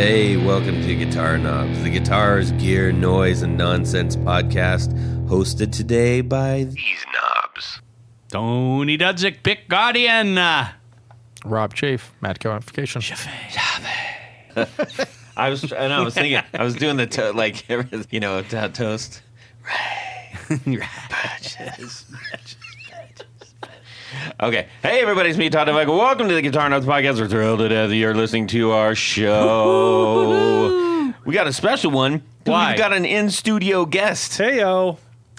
Hey, welcome to Guitar Knobs, the guitars, gear, noise, and nonsense podcast, hosted today by these knobs. Tony Dudzik, Pick Guardian. Rob Chafe, Mad Cow Amplification. I was thinking, I was doing the toast. Okay. Hey, everybody, it's me, Todd Novak. Welcome to the Guitar Knobs Podcast. We're thrilled to death you're listening to our show. We got a special one. Why? We've got an in-studio guest. Heyo.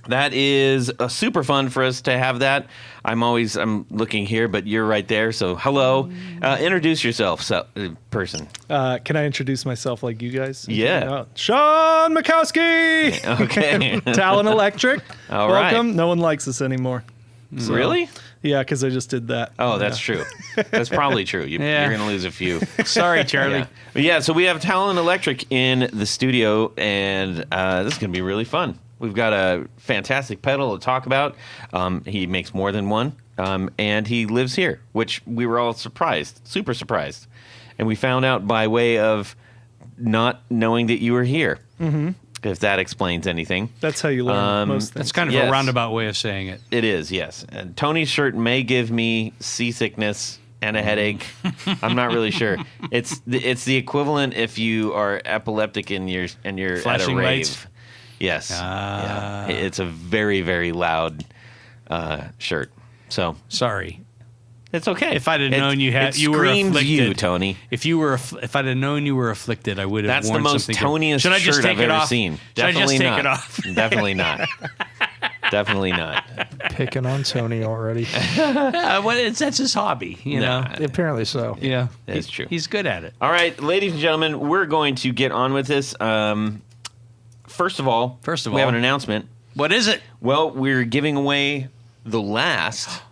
That is super fun for us to have that. I'm looking here, but you're right there. So, hello. Introduce yourself, person. Can I introduce myself like you guys? Yeah. Sean Mackowski! Okay. Tallon Electric. All right. Welcome. No one likes us anymore. So, Really? Yeah, because I just did that. Oh, that's true. That's probably true. You're going to lose a few. Sorry, Charlie. Yeah, so we have Tallon Electric in the studio, and this is going to be really fun. We've got a fantastic pedal to talk about. He makes more than one, and he lives here, which we were all surprised, super surprised. And we found out by way of not knowing that you were here, if that explains anything. That's how you learn most things. That's kind of Yes. a roundabout way of saying it. It is, yes. And Tony's shirt may give me seasickness and a headache. I'm not really sure. It's the equivalent if you are epileptic and you're Flashing at a rave. lights? Yes. Yeah. It's a very, very loud shirt. So Sorry. it's okay. If I'd have known you were screams afflicted, you, Tony. if I'd have known you were afflicted, I would have. That's the worn most something Toniest Should I just shirt take I've it ever off? seen. Should I Definitely just take not. it off? Definitely not. Definitely not. Picking on Tony already. That's his hobby, you know. Apparently so. Yeah, It's true. He's good at it. All right, ladies and gentlemen, we're going to get on with this. First of all, we have an announcement. What is it? Well, we're giving away the last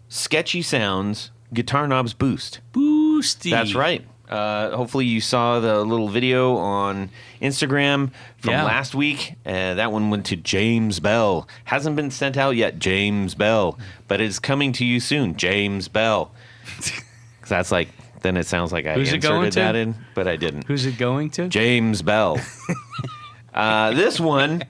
Sketchy Sounds Guitar Knobs Boost. Boosty. That's right. Hopefully you saw the little video on Instagram from last week. That one went to James Bell. Hasn't been sent out yet, James Bell. But it's coming to you soon, James Bell. 'Cause that's like, then it sounds like I Who's it going inserted to? that in, but I didn't. Who's it going to? James Bell. This one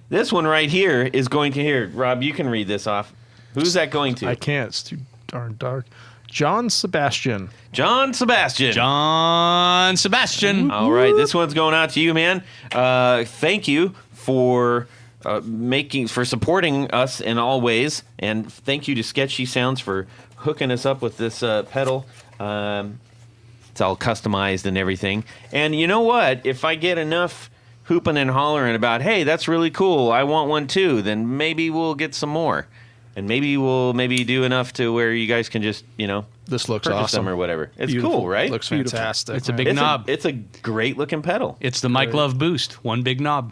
right here is going to here. Rob, you can read this off. Who's that going to? I can't. It's too darn dark. John Sebastian. John Sebastian. John Sebastian. All right, this one's going out to you, man. Thank you for supporting us in all ways, and thank you to Sketchy Sounds for hooking us up with this pedal. It's all customized and everything. And you know what? If I get enough hooping and hollering about, hey, that's really cool, I want one too, then maybe we'll get some more. And maybe we'll do enough to where you guys can just, This looks purchase awesome. them or whatever. It's Beautiful. cool, right? Looks Beautiful. fantastic. It's a big It's knob. it's a great looking pedal. It's the Mike Love Boost. One big knob.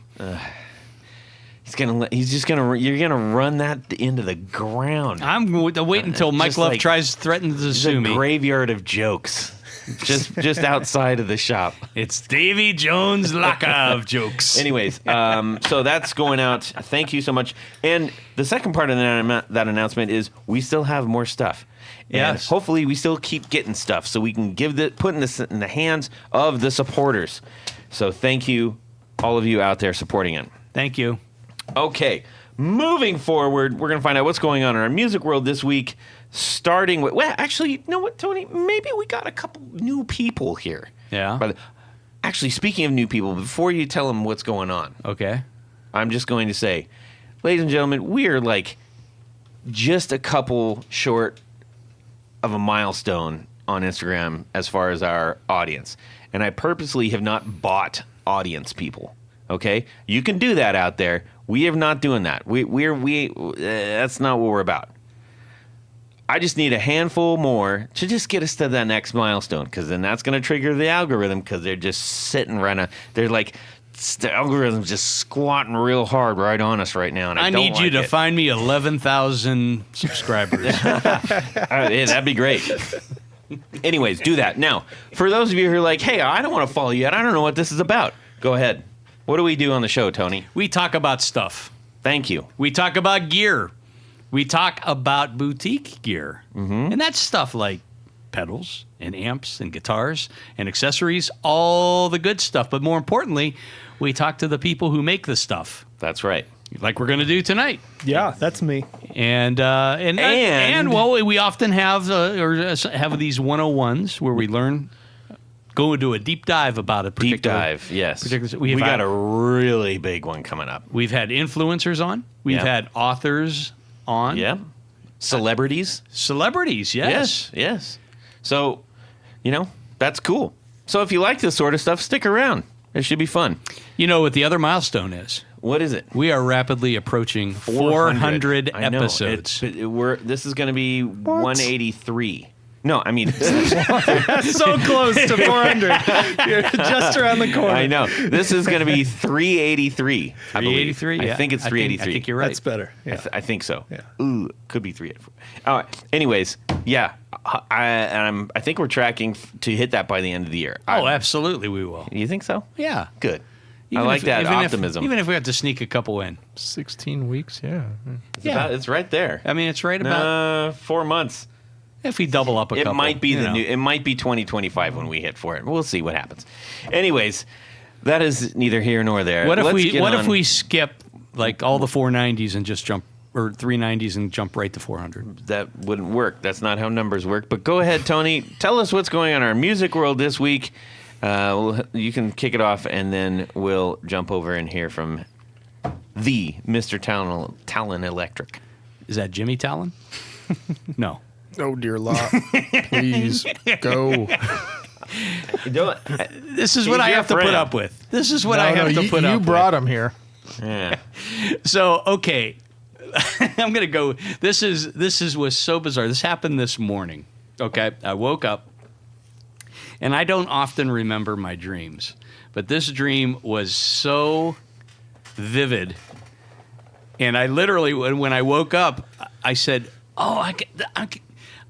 You're gonna run that into the ground. I'm waiting until Mike Just Love like- threatens to It's sue a me. graveyard of jokes, just outside of the shop. It's Davy Jones' locker of jokes. Anyways, so that's going out. Thank you so much. And the second part of that announcement is we still have more stuff. And Yes. hopefully we still keep getting stuff so we can put this in the hands of the supporters. So thank you, all of you out there supporting it. Thank you. Okay, moving forward, we're going to find out what's going on in our music world this week, starting with... Well, actually, you know what, Tony? Maybe we got a couple new people here. Yeah. Actually, speaking of new people, before you tell them what's going on, Okay. I'm just going to say, ladies and gentlemen, we are like just a couple short of a milestone on Instagram as far as our audience. And I purposely have not bought audience people. Okay? You can do that out there. We are not doing that. That's not what we're about. I just need a handful more to just get us to that next milestone, because then that's going to trigger the algorithm, because they're just sitting they're like, the algorithm's just squatting real hard right on us right now. And I don't need you like to it. find me 11,000 subscribers. Yeah, that'd be great. Anyways, do that. Now, for those of you who are like, hey, I don't want to follow you yet, I don't know what this is about, go ahead. What do we do on the show, Tony? We talk about stuff. Thank you. We talk about gear. We talk about boutique gear. And that's stuff like pedals and amps and guitars and accessories, all the good stuff. But more importantly, we talk to the people who make the stuff, That's right. like we're going to do tonight. Yeah, that's me. And well, we often have have these 101s where we go into a deep dive about a particular. Deep dive, yes. We We've got had- a really big one coming up. We've had influencers on. We've Yeah. had authors on. Yeah. Celebrities. Celebrities, yes. Yes. So, that's cool. So if you like this sort of stuff, stick around. It should be fun. You know what the other milestone is? What is it? We are rapidly approaching 400 I know. episodes. This is going to be 183. No, I mean, So close to 400. You're just around the corner. I know. This is going to be 383. I believe. 383, I yeah. think it's 383. I think you're right. That's better. Yeah. I think so. Yeah. Ooh, could be 384. All right. Anyways, yeah. I think we're tracking to hit that by the end of the year. Oh, absolutely we will. You think so? Yeah. Good. Even I like if- that even optimism. Even if we have to sneak a couple in. 16 weeks, yeah. It's right there. I mean, it's right about, 4 months. if we double up a It couple. might be you know. It might be 2025 when we hit for it. We'll see what happens. Anyways, that is neither here nor there. What if Let's get if on- we skip like all the 490s and just jump, or 390s and jump right to 400? That wouldn't work. That's not how numbers work. But go ahead, Tony. Tell us what's going on in our music world this week. You can kick it off, and then we'll jump over and hear from the Mr. Tallon Electric. Is that Jimmy Tallon? No. Oh, dear lot. Please go. This is what He's I your have to put friend. up with. This is what I have to put up You with. brought him here. Yeah. So, okay. I'm going to go. This was so bizarre. This happened this morning. Okay. I woke up, and I don't often remember my dreams, but this dream was so vivid. And I literally, when I woke up, I said, "Oh,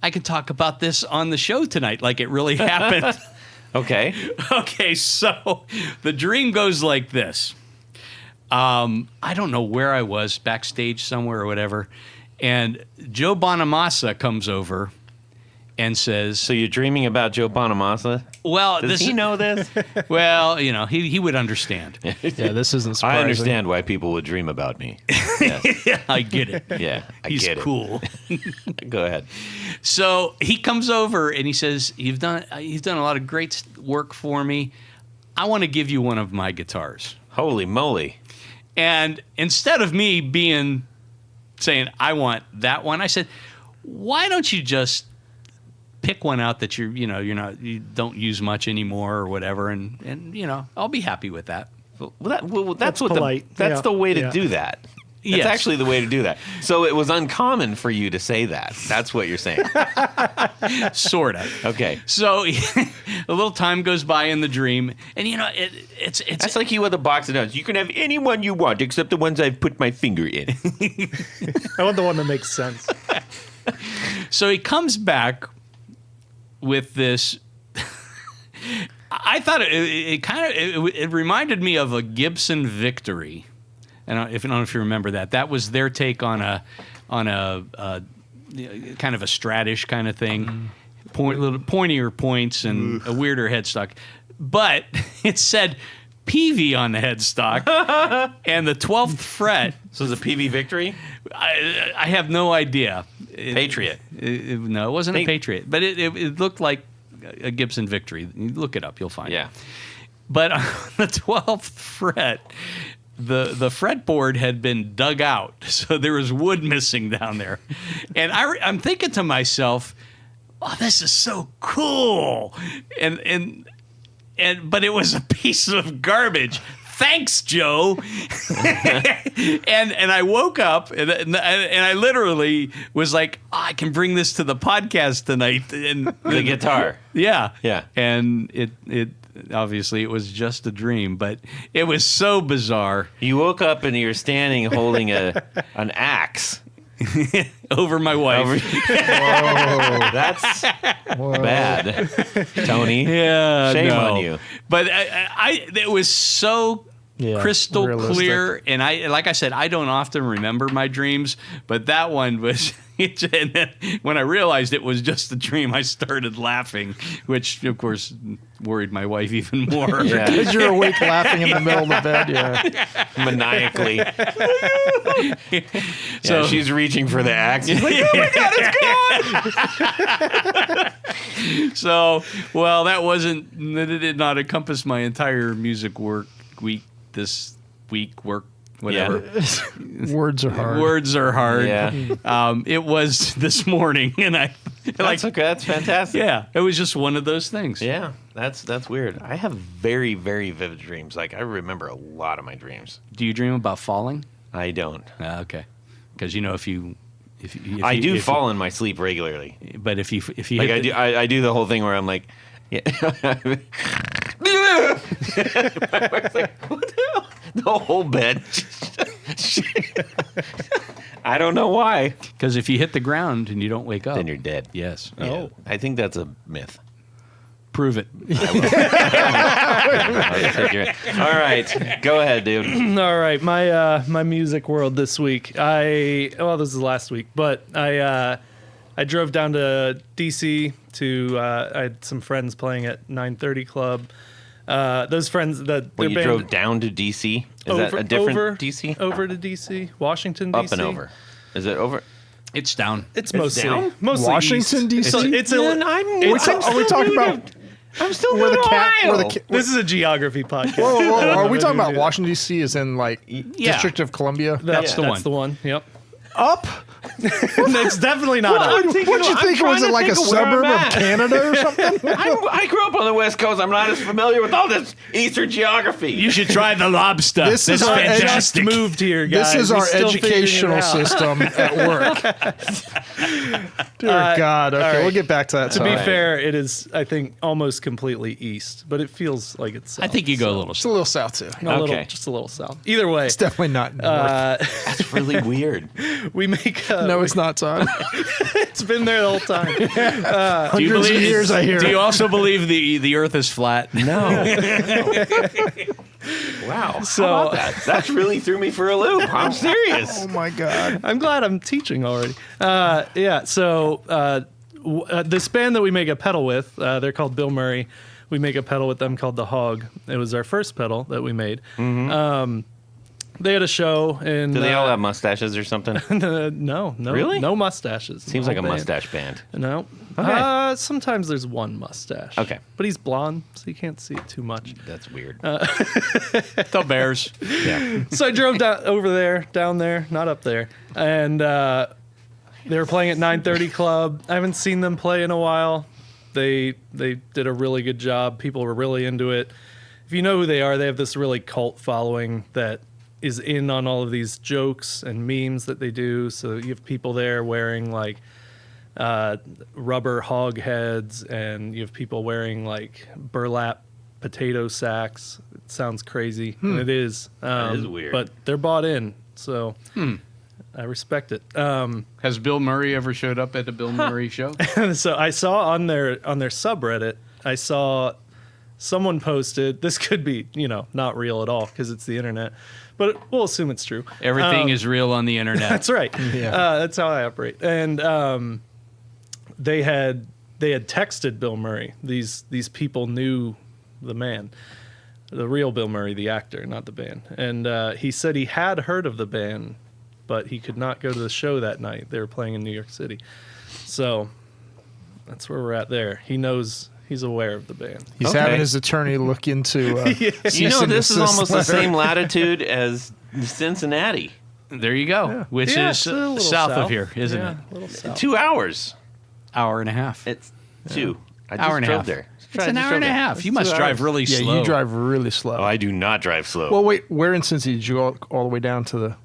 I can talk about this on the show tonight, like it really happened." Okay. Okay, so the dream goes like this. I don't know where I was, backstage somewhere or whatever, and Joe Bonamassa comes over and says, So you're dreaming about Joe Bonamassa? "Well, Does he know this? Well, he would understand. Yeah, this isn't surprising. I understand why people would dream about me. Yes. I get it. Yeah, I He's get cool." it. Go ahead. So he comes over and he says, "You've done a lot of great work for me. I want to give you one of my guitars." Holy moly. And instead of me saying, "I want that one," I said, "Why don't you just pick one out that you don't use much anymore or whatever, and I'll be happy with that." That's what polite. that's Yeah. the way to Yeah. do that. That's Yes. actually the way to do that. So it was uncommon for you to say that. That's what you're saying. Sort of. Okay. So a little time goes by in the dream, and it's That's like you with a box of donuts. You can have any one you want except the ones I've put my finger in. I want the one that makes sense. So he comes back with this. I thought it reminded me of a Gibson Victory. I don't know if you remember that. That was their take on a kind of a Stratish kind of thing, little pointier points and a weirder headstock. But it said PV on the headstock and the 12th fret. So it's a PV Victory? I have no idea. Patriot. No, it wasn't a Patriot, but it looked like a Gibson Victory. You look it up, you'll find it. But on the 12th fret, the fretboard had been dug out, so there was wood missing down there. And I'm thinking to myself, "Oh, this is so cool," but it was a piece of garbage. Thanks, Joe. and I woke up and I literally was like, "I can bring this to the podcast tonight." And The guitar. yeah. Yeah. And it obviously it was just a dream, but it was so bizarre. You woke up and you're standing holding an axe. Over my wife. That's bad, Tony. Yeah, Shame no. on you. But it was so crystal realistic. clear, and like I said, I don't often remember my dreams, but that one was And then when I realized it was just a dream, I started laughing, which, of course, worried my wife even more. Yeah. Because you're awake laughing in the middle of the bed. Yeah. Maniacally. So- Yeah, she's reaching for the axe. She's like, oh my God, it's gone! So, that did not encompass my entire music week this week, whatever. Yeah. Words are hard. Words are hard. Yeah. It was this morning, and That's okay. That's fantastic. yeah, it was just one of those things. Yeah, that's weird. I have very, very vivid dreams. Like, I remember a lot of my dreams. Do you dream about falling? I don't. Okay, because if you I do fall in my sleep regularly. but if you Like, hit I do the whole thing where I'm like, yeah. My wife's like, what the hell? The whole bed. I don't know why. because if you hit the ground and you don't wake up, Then you're dead. yes. Yeah. I think that's a myth. Prove it. All right, go ahead, dude. All right, my music world this week. This is last week, but I drove down to DC to I had some friends playing at 930 Club. Those friends that When their you band drove down to DC, is that a different DC? Over to DC, Washington DC. Up and over. Is it over? It's down. It's mostly down? Washington, east. DC? It's a, Man, Are we talking about I'm still where the in cat? Ohio. Where the cat? this is a geography podcast. Whoa, are we talking about Washington D.C. as in like Yeah. District of Columbia? That's the one. That's the one. Yep. Up? It's definitely not up. What'd you think? Was it like a suburb of Canada or something? I grew up on the West Coast. I'm not as familiar with all this Eastern geography. You should try the lobster. This is That's our fantastic. Just moved here, guys. This is We're our still figuring it educational out. system at work. Dear God. Okay, all right. we'll get back to that. To be time. fair, it is, I think, almost completely east, but it feels like it's south. I think you go a little. It's a little south too. Okay. Just a little south. Either way, It's definitely not north. That's really weird. we make. No, it's not, Todd. It's been there the whole time. Do you Hundreds of years, I hear. Do you also believe the Earth is flat? No. Wow. So- How about that? That really threw me for a loop. I'm serious. Oh my God. I'm glad I'm teaching already. So this band that we make a pedal with, they're called Bill Murray. We make a pedal with them called The Hog. It was our first pedal that we made. They had a show in. Do they all have mustaches or something? no, Really? no mustaches. Seems like a Whole band. mustache band. No. Okay. Sometimes there's one mustache. Okay. But he's blonde, so you can't see it too much. That's weird. The Bears. Yeah. So I drove down there, not up there, and they were playing at 930 Club. I haven't seen them play in a while. They did a really good job. People were really into it. If you know who they are, they have this really cult following that is in on all of these jokes and memes that they do. So you have people there wearing like rubber hog heads, and you have people wearing like burlap potato sacks. It sounds crazy, and it is. is weird. But they're bought in, so I respect it. Has Bill Murray ever showed up at a Bill Murray show? So I saw on their subreddit, I saw someone posted. This could be not real at all because it's the internet, but we'll assume it's true. Everything is real on the internet. That's right. Yeah. That's how I operate. And they had texted Bill Murray. These people knew the man, the real Bill Murray, the actor, not the band. And he said he had heard of the band, but he could not go to the show that night. They were playing in New York City. So that's where we're at there. He knows. He's aware of the band. He's Okay. having his attorney look into. You know, this is almost the same latitude as Cincinnati. There you go. Which Yeah, is it's a little south of here, isn't Yeah, it? a little south. 2 hours. Hour and a half. It's 2. I just Hour and a drove half. there. It's an hour and a half. You must drive really Yeah, slow. you drive really slow. Oh, I do not drive slow. Well, wait, where in Cincy did you go all the way down to the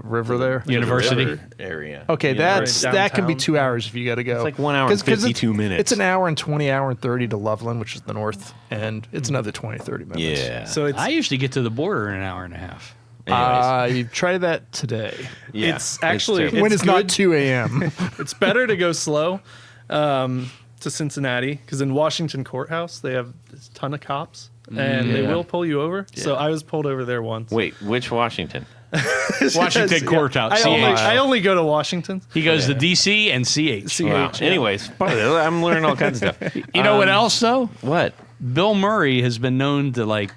river there? University. River area. Okay, Yeah, that right can be downtown. 2 hours if you got to go. It's like 1 hour and 52 minutes. It's an hour and 20, hour and 30 to Loveland, which is the north, and it's another 20, 30 minutes. Yeah. So it's I usually get to the border in an hour and a half. Anyways. You try that today. Yeah, it's actually- terrible. When it's not good. 2 a.m. it's better to go slow to Cincinnati because in Washington Courthouse they have a ton of cops and they Yeah. will pull you over. So Yeah. I was pulled over there once. Wait, which Washington? Washington Courthouse. I only go to Washington. He goes to DC and CH. Wow. Anyways, I'm learning all kinds of stuff. You know what else though? What? Bill Murray has been known to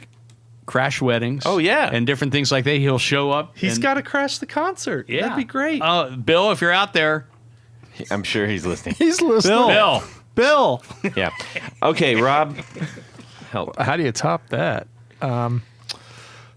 crash weddings. Oh, yeah. And different things like that. He'll show up. He's got to crash the concert. Yeah. That'd be great. Bill, if you're out there. I'm sure he's listening. He's listening. Bill. Yeah. Okay, Rob. Help. How do you top that? Wait,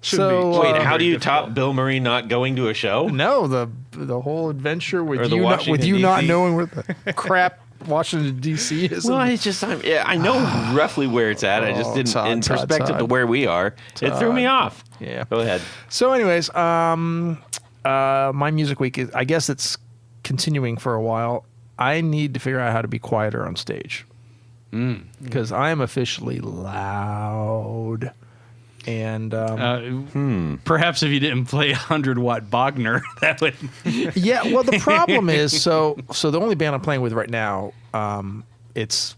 So how do you top Bill Murray not going to a show? no, the whole adventure Or with the you not, with Washington, you not DC? knowing where the crap Washington D.C. is. Well, it's just I know roughly where it's at. I just didn't in Todd, perspective to where we are. It threw me off. Yeah. Go ahead. So, anyways, my music week is. I guess it's continuing for a while. I need to figure out how to be quieter on stage because I am officially loud. And Perhaps if you didn't play 100-watt Wagner, that would. yeah, well, the problem is so the only band I'm playing with right now, it's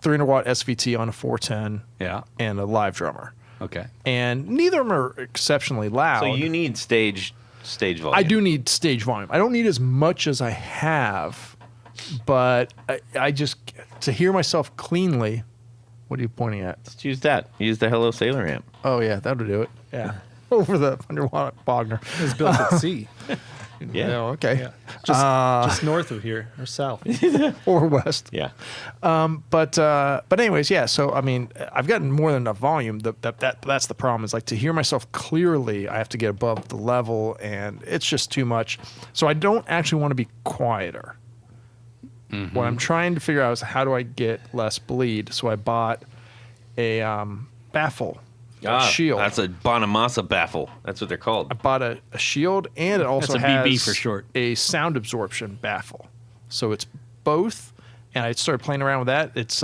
300-watt SVT on a 410, Yeah. and a live drummer, Okay. and neither of them are exceptionally loud. So you need stage volume. I do need stage volume. I don't need as much as I have, but I just to hear myself cleanly. What are you pointing at? Let's use that. Use the Hello Sailor amp. Oh yeah, that'll do it. Yeah, over the 100-watt Wagner. It's built at sea. Yeah. Oh, okay. Yeah. Just north of here or south. Or west. Yeah. But anyways, yeah. So I mean, I've gotten more than enough volume. That's the problem. Is to hear myself clearly, I have to get above the level, and it's just too much. So I don't actually want to be quieter. What I'm trying to figure out is how do I get less bleed. So I bought a baffle, a shield. That's a Bonamassa baffle. That's what they're called. I bought a shield, and it also That's a BB has for short. a sound absorption baffle. So it's both, and I started playing around with that. It's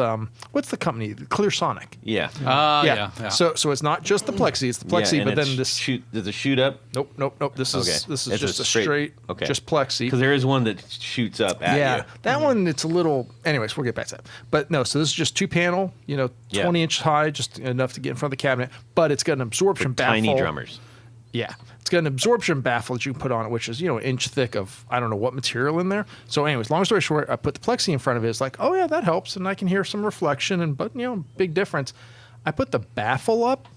what's the company? Clear Sonic. Yeah. Yeah. So it's not just the plexi; it's the plexi, and but then it's this. does it shoot up? Nope. This is Okay. this is It's just a a straight- straight, okay. just plexi. Because there is one that shoots up at Yeah, you. that one it's a little. Anyways, we'll get back to that. But no, so this is just 2-panel, Yeah. 20-inch high, just enough to get in front of the cabinet. But it's got an absorption baffle. Tiny drummers. Yeah, it's got an absorption baffle that you can put on it, which is an inch thick of I don't know what material in there. So, anyways, long story short, I put the plexi in front of it. It's like, oh yeah, that helps, and I can hear some reflection, but big difference. I put the baffle up.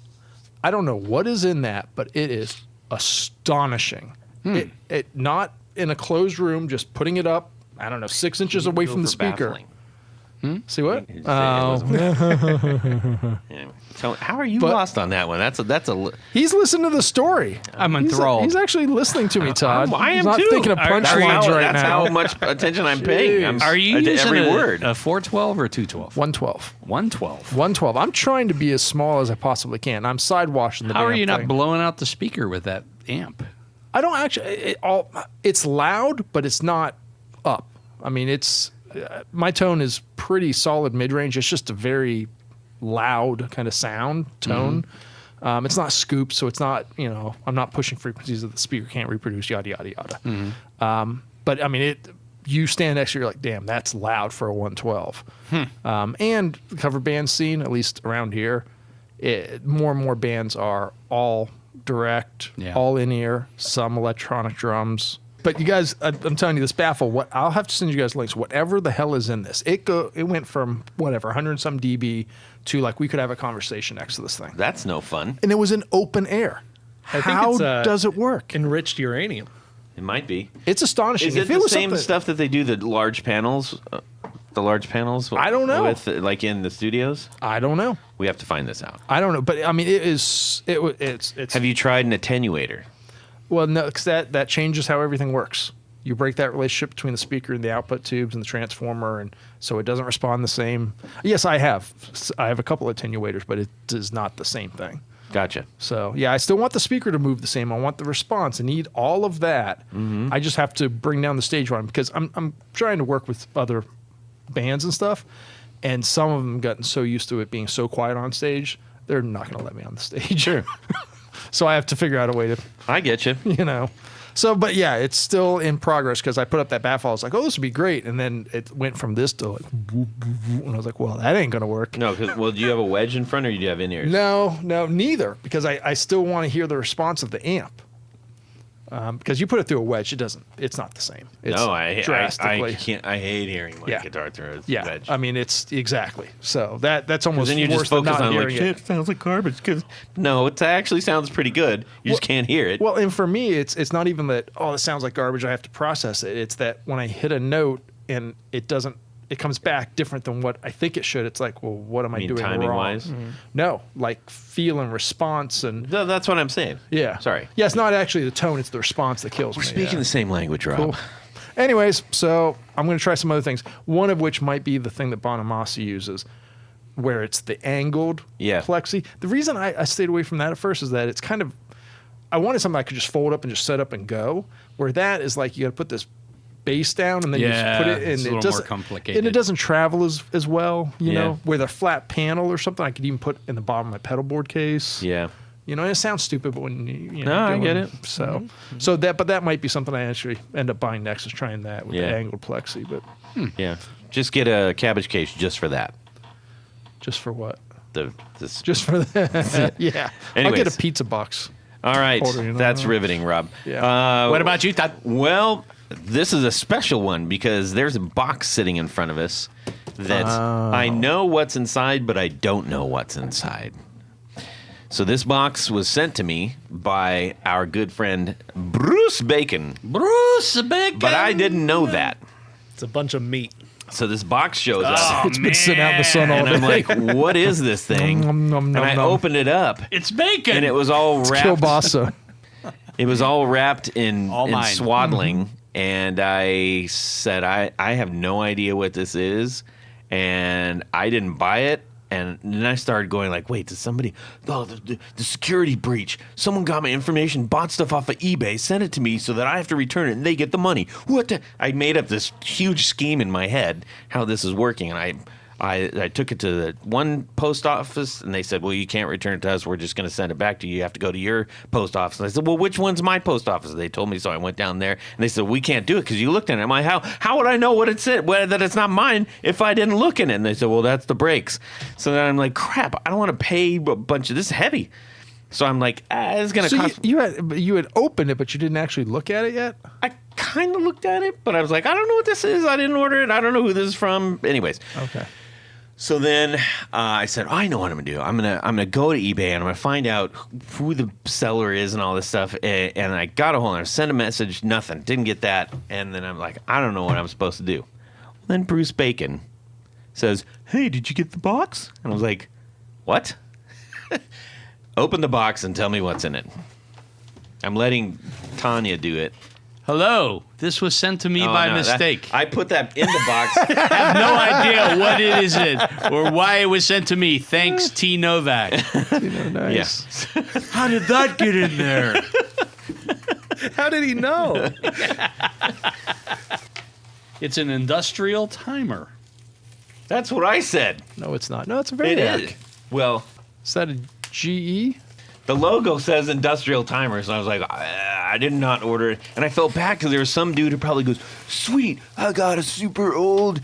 I don't know what is in that, but it is astonishing. It not in a closed room, just putting it up. I don't know, 6 inches away from the speaker. Baffling. See what? You just say it wasn't- Yeah. So how are you But- lost on that one? That's a. He's listening to the story. I'm enthralled. He's actually listening to me, Todd. I am He's not too. thinking of Are- punchlines are you- right That's now. how much attention I'm paying. I'm, Are you to using every word? a 412 or 212? 112. 112. 112. I'm trying to be as small as I possibly can. I'm sidewashing the How are damn you not thing. blowing out the speaker with that amp? I don't actually. It's loud, but it's not up. I mean, it's my tone is pretty solid mid range. It's just a very loud kind of sound tone. It's not scooped, so it's not. I'm not pushing frequencies that the speaker can't reproduce. Yada yada yada. But I mean, you stand next to, you're like, damn, that's loud for a 112. And the cover band scene, at least around here, more and more bands are all direct, Yeah. all in ear, some electronic drums. But you guys, I'm telling you, this baffle. I'll have to send you guys links. Whatever the hell is in this, it went from 100 and some dB to we could have a conversation next to this thing, That's no fun. and it was in open air. I think How it's, does it work? Enriched uranium. It might be. It's astonishing. Is If it the was same something- stuff that they do the large panels? I don't know. With in the studios. I don't know. We have to find this out. I don't know. But I mean, it's. Have you tried an attenuator? Well, no, because that changes how everything works. You break that relationship between the speaker and the output tubes and the transformer, and so it doesn't respond the same. Yes, I have a couple attenuators, but it is not the same thing. Gotcha. So yeah, I still want the speaker to move the same. I want the response. I need all of that. I just have to bring down the stage volume because I'm trying to work with other bands and stuff, and some of them gotten so used to it being so quiet on stage, they're not going to let me on the stage. Sure. So I have to figure out a way to, I get you. So, but yeah, it's still in progress because I put up that baffle. I was like, oh, this would be great. And then it went from this to and I was like, well, that ain't going to work. No, do you have a wedge in front or do you have in-ears? No, neither. Because I still want to hear the response of the amp. Because you put it through a wedge, it's not the same. It's No, I drastically. can't. I hate hearing my Yeah. guitar through a Yeah, wedge. I mean, it's exactly. So that's almost Then you worse just focus than not on like, hearing shit, it. sounds like garbage. No, it actually sounds pretty good. You just can't hear it. Well, and for me, it's not even that, oh, it sounds like garbage, I have to process it. It's that when I hit a note and it comes back different than what I think it should, it's like, well, what am I mean doing timing wrong? wise? No, like feel and response and No, that's what I'm saying. yeah. Sorry. Yeah, it's not actually the tone, it's the response that kills We're me. speaking yeah. the same language, Rob. Cool. Anyways, so I'm going to try some other things. One of which might be the thing that Bonamassa uses, where it's the angled Yeah. plexi. The reason I stayed away from that at first is that it's kind of, I wanted something I could just fold up and just set up and go. Where that is like you got to put this bass down and then you just put it in. it's a It little more doesn't, complicated. and it doesn't travel as well. You Yeah. know, with a flat panel or something, I could even put in the bottom of my pedal board case. Yeah. You know, and it sounds stupid, but when you know, No, I doing- get it. So, but that might be something I actually end up buying next, is trying that with Yeah. the angled plexi. But Yeah. Just get a cabbage case just for that. just for what? This. Just for that? Yeah. I'll get Anyways. a pizza box. All right. Holder, you know? That's riveting, Rob. Yeah. What about you, Todd? Well, this is a special one because there's a box sitting in front of us that I know what's inside, but I don't know what's inside. So this box was sent to me by our good friend Bruce Bacon, Bruce Bacon. but I didn't know that. It's a bunch of meat. So this box shows up, It's been sitting out in the sun all and day. I'm like, "What is this thing?" Nom, nom, And nom, I nom. opened it up, It's bacon. and it was all wrapped. Kielbasa. It was all wrapped in All mine. swaddling, and I said, I have no idea what this is, and I didn't buy it. And then I started going like, wait, did somebody, the security breach, someone got my information, bought stuff off of eBay, sent it to me so that I have to return it and they get the money. What the? I made up this huge scheme in my head how this is working, and I took it to the one post office, and they said, well, you can't return it to us. We're just going to send it back to you. You have to go to your post office. And I said, well, which one's my post office? They told me, so I went down there, and they said, we can't do it because you looked at it. I'm like, how would I know what it's that it's not mine if I didn't look in it? And they said, well, that's the brakes. So then I'm like, crap, I don't want to pay a bunch of this is heavy. So I'm like, it's going to So cost. you had opened it, but you didn't actually look at it yet? I kind of looked at it, but I was like, I don't know what this is. I didn't order it. I don't know who this is from. Anyways. Okay. So then I said, I know what I'm gonna do. I'm gonna go to eBay and I'm gonna find out who the seller is and all this stuff. And I got a hold of him, sent a message, nothing, didn't get that. And then I'm like, I don't know what I'm supposed to do. Then Bruce Bacon says, hey, did you get the box? And I was like, what? Open the box and tell me what's in it. I'm letting Tanya do it. Hello. This was sent to me Oh, by no, mistake. I put that in the box. I have no idea what it is or why it was sent to me. Thanks, T. Novak. Nice. Yeah. How did that get in there? How did he know? It's an industrial timer. That's what I said. No, it's not. No, it's a It Variac. is. Well, Is that a GE? the logo says industrial timers, and I was like, I did not order it. And I felt bad because there was some dude who probably goes, sweet, I got a super old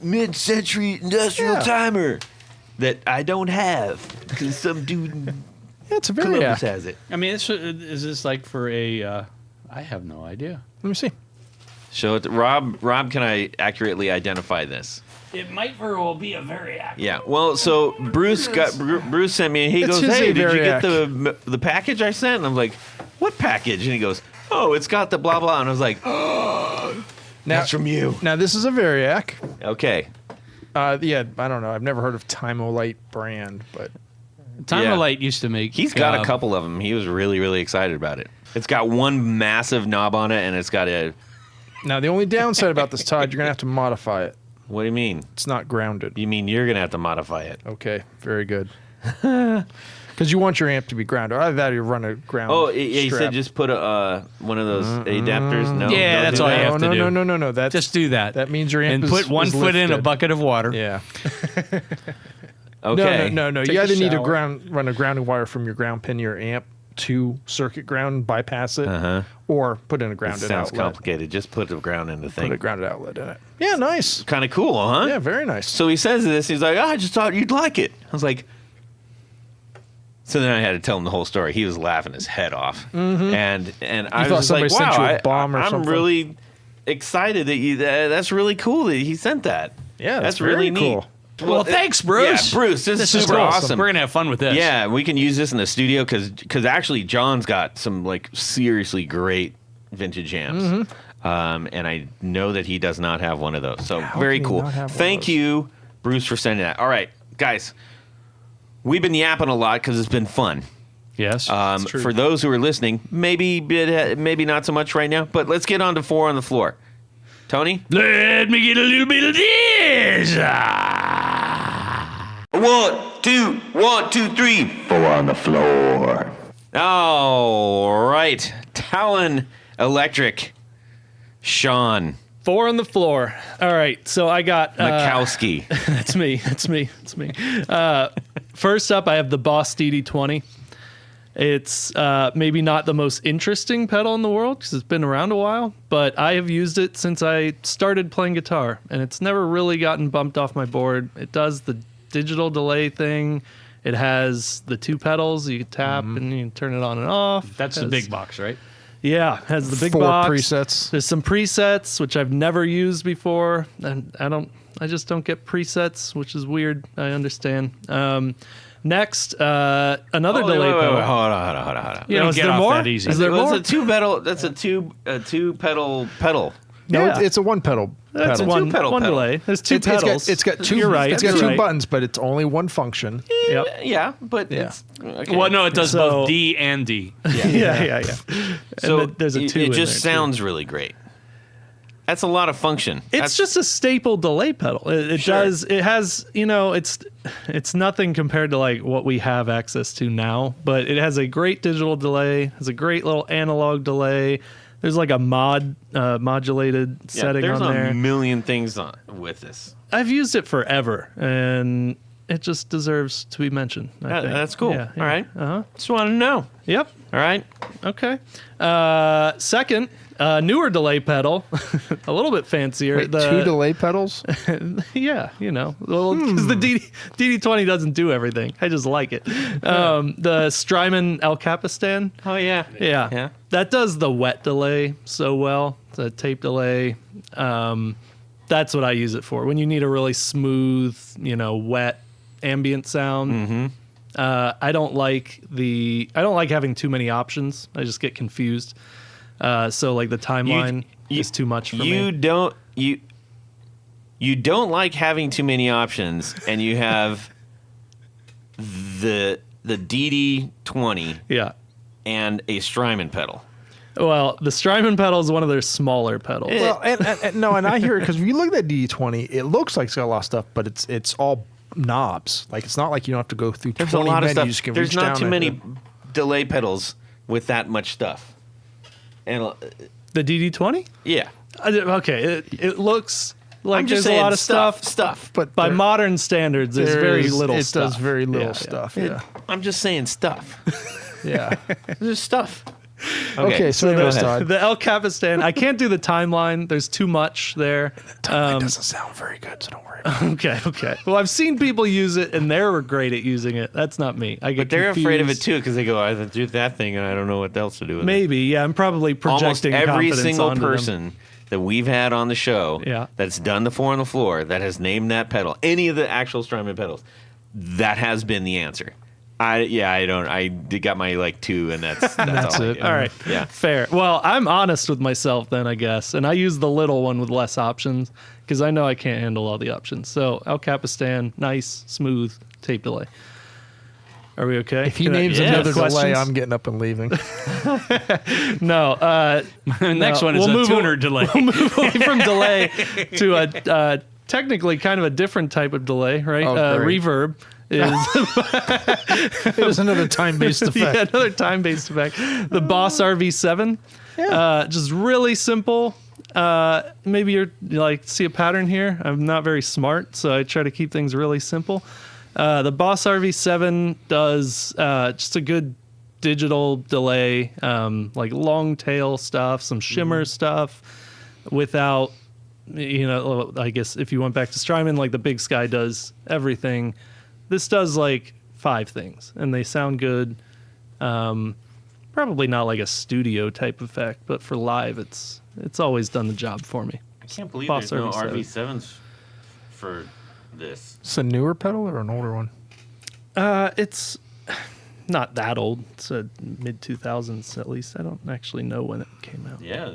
mid-century industrial Yeah. timer that I don't have because some dude in Yeah, it's a Columbus Variac. has it. I mean, is this like for a? I have no idea. Let me see. Show it to Rob. Rob, can I accurately identify this? It might very well be a Variac. Yeah. Well, so Bruce sent me, and he It's goes, his "Hey, did you get Variac. the package I sent?" And I'm like, "What package?" And he goes, "Oh, it's got the blah blah." And I was like, Now, "That's from you." now this is a Variac. Okay. Yeah, I don't know. I've never heard of Timolite brand, but Timolite used to make. He's got a couple of them. He was really really excited about it. It's got one massive knob on it, and it's got a. now the only downside about this, Todd, you're gonna have to modify it. What do you mean? It's not grounded. You mean you're gonna have to modify it? Okay, very good. Because you want your amp to be grounded. Either that or you run a ground. Oh, yeah. He strap. said just put a one of those adapters. No. Yeah, don't that's do all that? you have to do. No. That's, Just do that. That means your amp and is put one is foot in a lifted. bucket of water. Yeah. Okay. No. Take You a either need to shower. run a grounding wire from your ground pin to your amp to circuit ground and bypass it, or put in a It grounded sounds outlet. complicated. Just put the ground in the Put thing. a grounded outlet in it. Yeah, nice. Kind of cool, huh? Yeah, very nice. So he says this. He's like, I just thought you'd like it. I was like, So then I had to tell him the whole story. He was laughing his head off, and I thought was just like, somebody sent "Wow, you a bomb or I'm something?" really excited that that's really cool that he sent that. Yeah, that's very really neat. cool. Well, thanks, Bruce. Yeah, Bruce, this is super cool. awesome. We're gonna have fun with this. Yeah, we can use this in the studio because actually John's got some like seriously great vintage amps, and I know that he does not have one of those. So very can he cool. not have one of Thank those? you, Bruce, for sending that. All right, guys, we've been yapping a lot because it's been fun. Yes. For those who are listening, maybe not so much right now, but let's get on to 4 on the floor. Tony? Let me get a little bit of this. 1, 2, 3. 4 on the floor. All right. Tallon Electric. Sean 4 on the floor. All right, so I got Mackowski. That's me. First up, I have the Boss DD20. It's maybe not the most interesting pedal in the world because it's been around a while, but I have used it since I started playing guitar, and it's never really gotten bumped off my board. It does the digital delay thing. It has the 2 pedals. You can tap and you can turn it on and off. That's the big box, right? Yeah, it has the big 4 box. presets. There's some presets which I've never used before, and I just don't get presets, which is weird. I understand. Next, another delay pedal. Wait, hold on. You don't is get there off more? that easy. Is there more? It's a 2 pedal. That's a two pedal pedal. No, Yeah. it's a 1 pedal. That's pedal. one two-pedal pedal. delay. There's 2 pedals. It's got 2. You're right. It's got you're 2 right. buttons, but it's only 1 function. Yep. Yeah, but Yeah. it's okay. Well, no, it does So- both D and D. Yeah. So And then there's a 2 It in just there, too. sounds really great. That's a lot of function. It's just a staple delay pedal. It Sure. does. It has. It's nothing compared to like what we have access to now. But it has a great digital delay. Has a great little analog delay. There's like a modulated setting there's on a there. million things with this. I've used it forever, and it just deserves to be mentioned. I think. That's cool. Yeah, All right. Uh-huh. Just want to know. Yep. All right. Okay. Second, newer delay pedal, a little bit fancier. Wait, 2 delay pedals? Yeah, well, because the DD20 doesn't do everything. I just like it. The Strymon El Capistan. Oh yeah. Yeah. That does the wet delay so well, the tape delay. That's what I use it for. When you need a really smooth, wet ambient sound. I don't like having too many options. I just get confused. So like the timeline is too much for me. You don't like having too many options, and you have the DD20 Yeah. and a Strymon pedal. Well, the Strymon pedal is one of their smaller pedals. Well, and I hear it because when you look at that DD20, it looks like it's got a lot of stuff, but it's all knobs. Like it's not like you don't have to go through There's 20 a lot of menus. stuff. You can There's reach not down too and- many delay pedals with that much stuff. And The DD20? yeah, Okay, it looks like I'm just there's a saying lot of stuff. But By there- modern standards, there's very little it stuff. does very little Yeah. stuff. Yeah. I'm just saying stuff. Yeah. There's stuff. Okay, so go there's ahead. Todd. The El Capistan, I can't do the timeline. There's too much there. It doesn't sound very good, so don't worry about it. Okay. Well, I've seen people use it, and they're great at using it. That's not me. I get But they're afraid of it confused. too because they go, I do that thing and I don't know what else to do with it. Maybe, yeah. I'm probably Almost projecting every confidence single onto them. person that we've had on the show Yeah. that's done the 4 on the floor that has named that pedal, any of the actual Strymon pedals, that has been the answer. I got my like 2 and that's all I it. do. All right. Yeah. Fair. Well, I'm honest with myself then, I guess. And I use the little one with less options because I know I can't handle all the options. So El Capistan, nice, smooth tape delay. Are we okay? If he Can I- names Yeah. another delay, Questions? I'm getting up and leaving. No. The next one is we'll a move tuner delay. We'll move away from delay to a technically kind of a different type of delay, right? Oh, great. Reverb is It was another time-based effect. yeah, another time-based effect. The Boss RV7, just really simple. Maybe you're like see a pattern here. I'm not very smart, so I try to keep things really simple. The Boss RV7 does just a good digital delay, like long tail stuff, some shimmer stuff, without, I guess if you went back to Strymon, like the Big Sky does everything. This does like 5 things, and they sound good. Probably not like a studio type effect, but for live, it's always done the job for me. I can't believe Boss there's no RV7. RV7s for this. It's a newer pedal or an older one? It's not that old. It's a mid 2000s at least. I don't actually know when it came out. Yeah,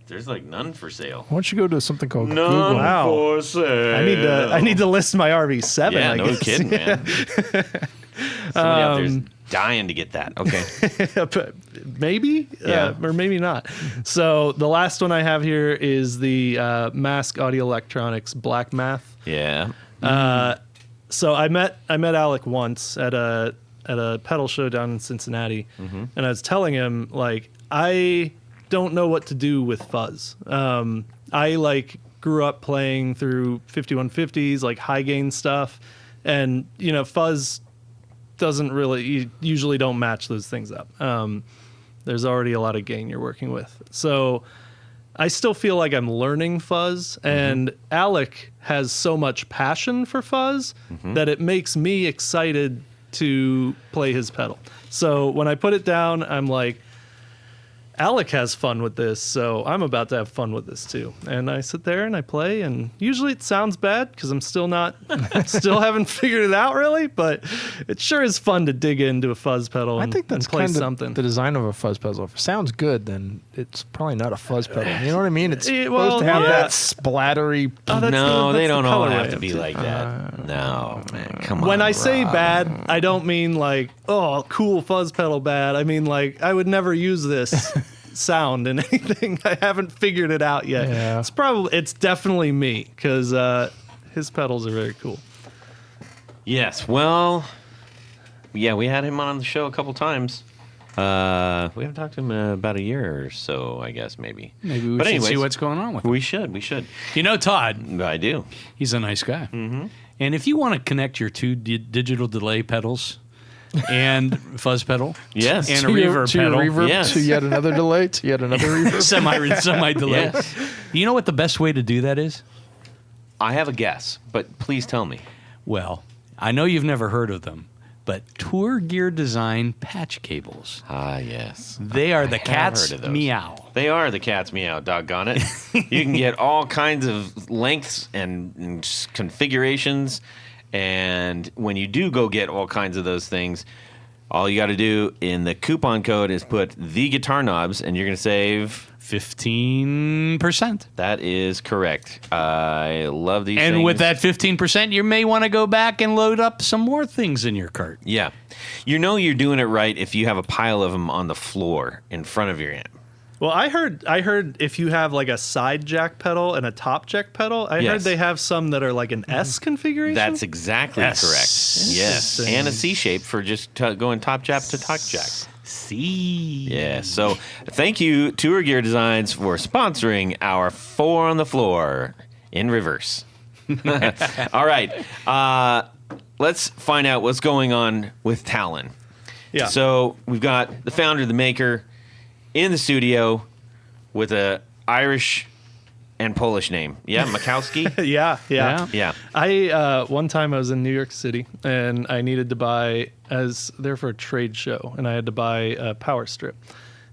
there's like none for sale. Why don't you go to something called None Google? Wow. for sale. I need to list my RV7. Yeah, I no guess. kidding, man. Somebody out there's dying to get that. Okay. But maybe, Yeah. or maybe not. So the last one I have here is the Mask Audio Electronics Black Math. Yeah. So I met Alec once at a pedal show down in Cincinnati, and I was telling him like I don't know what to do with fuzz. I like grew up playing through 5150s, like high gain stuff, and fuzz doesn't really, you usually don't match those things up. There's already a lot of gain you're working with. So I still feel like I'm learning fuzz, and Alec has so much passion for fuzz that it makes me excited to play his pedal. So when I put it down, I'm like, Alec has fun with this, so I'm about to have fun with this too. And I sit there and I play, and usually it sounds bad because I'm still haven't figured it out really, but it sure is fun to dig into a fuzz pedal I and, think that's and play kind of something. the design of a fuzz pedal. If it sounds good, then it's probably not a fuzz pedal. You know what I mean? It's Yeah, supposed well, to have yeah. that splattery. Oh, that's No, the- they that's don't the all colorway have to of be it. like that. No, man, come on. When I say bad, I don't mean like, oh, cool fuzz pedal bad. I mean like, I would never use this sound in anything. I haven't figured it out yet. Yeah. It's definitely me because his pedals are very cool. Yes, well, yeah, we had him on the show a couple times. We haven't talked to him in about a year or so, I guess, maybe. Maybe we But should anyways, see what's going on with him. We should. Todd, I do. he's a nice guy. Mm-hmm. And if you want to connect your two digital delay pedals and fuzz pedal Yes. and a To your reverb pedal, reverb, Yes. to yet another delay, to yet another reverb. semi delay. Yes. You know what the best way to do that is? I have a guess, but please tell me. Well, I know you've never heard of them, but Tour Gear Design patch cables. Ah, yes. They are the have cat's heard of those. meow. They are the cat's meow, doggone it. You can get all kinds of lengths and configurations. And when you do go get all kinds of those things, all you got to do in the coupon code is put the guitar knobs, and you're going to save. 15%. That is correct. I love these things. And with that 15%, you may want to go back and load up some more things in your cart. Yeah. You know you're doing it right if you have a pile of them on the floor in front of your amp. Well, I heard if you have like a side jack pedal and a top jack pedal, I heard Yes. they have some that are like an S configuration. That's exactly Yes. correct. Yes. And a C shape for just going top jack to top jack. See. Yeah. So thank you, Tour Gear Designs, for sponsoring our 4 on the Floor in reverse. All right. Let's find out what's going on with Tallon. Yeah. So we've got the founder, the maker, in the studio with a Irish and Polish name. Yeah, Mackowski? yeah. Yeah. I one time I was in New York City and I needed to buy, I was there for a trade show and I had to buy a power strip,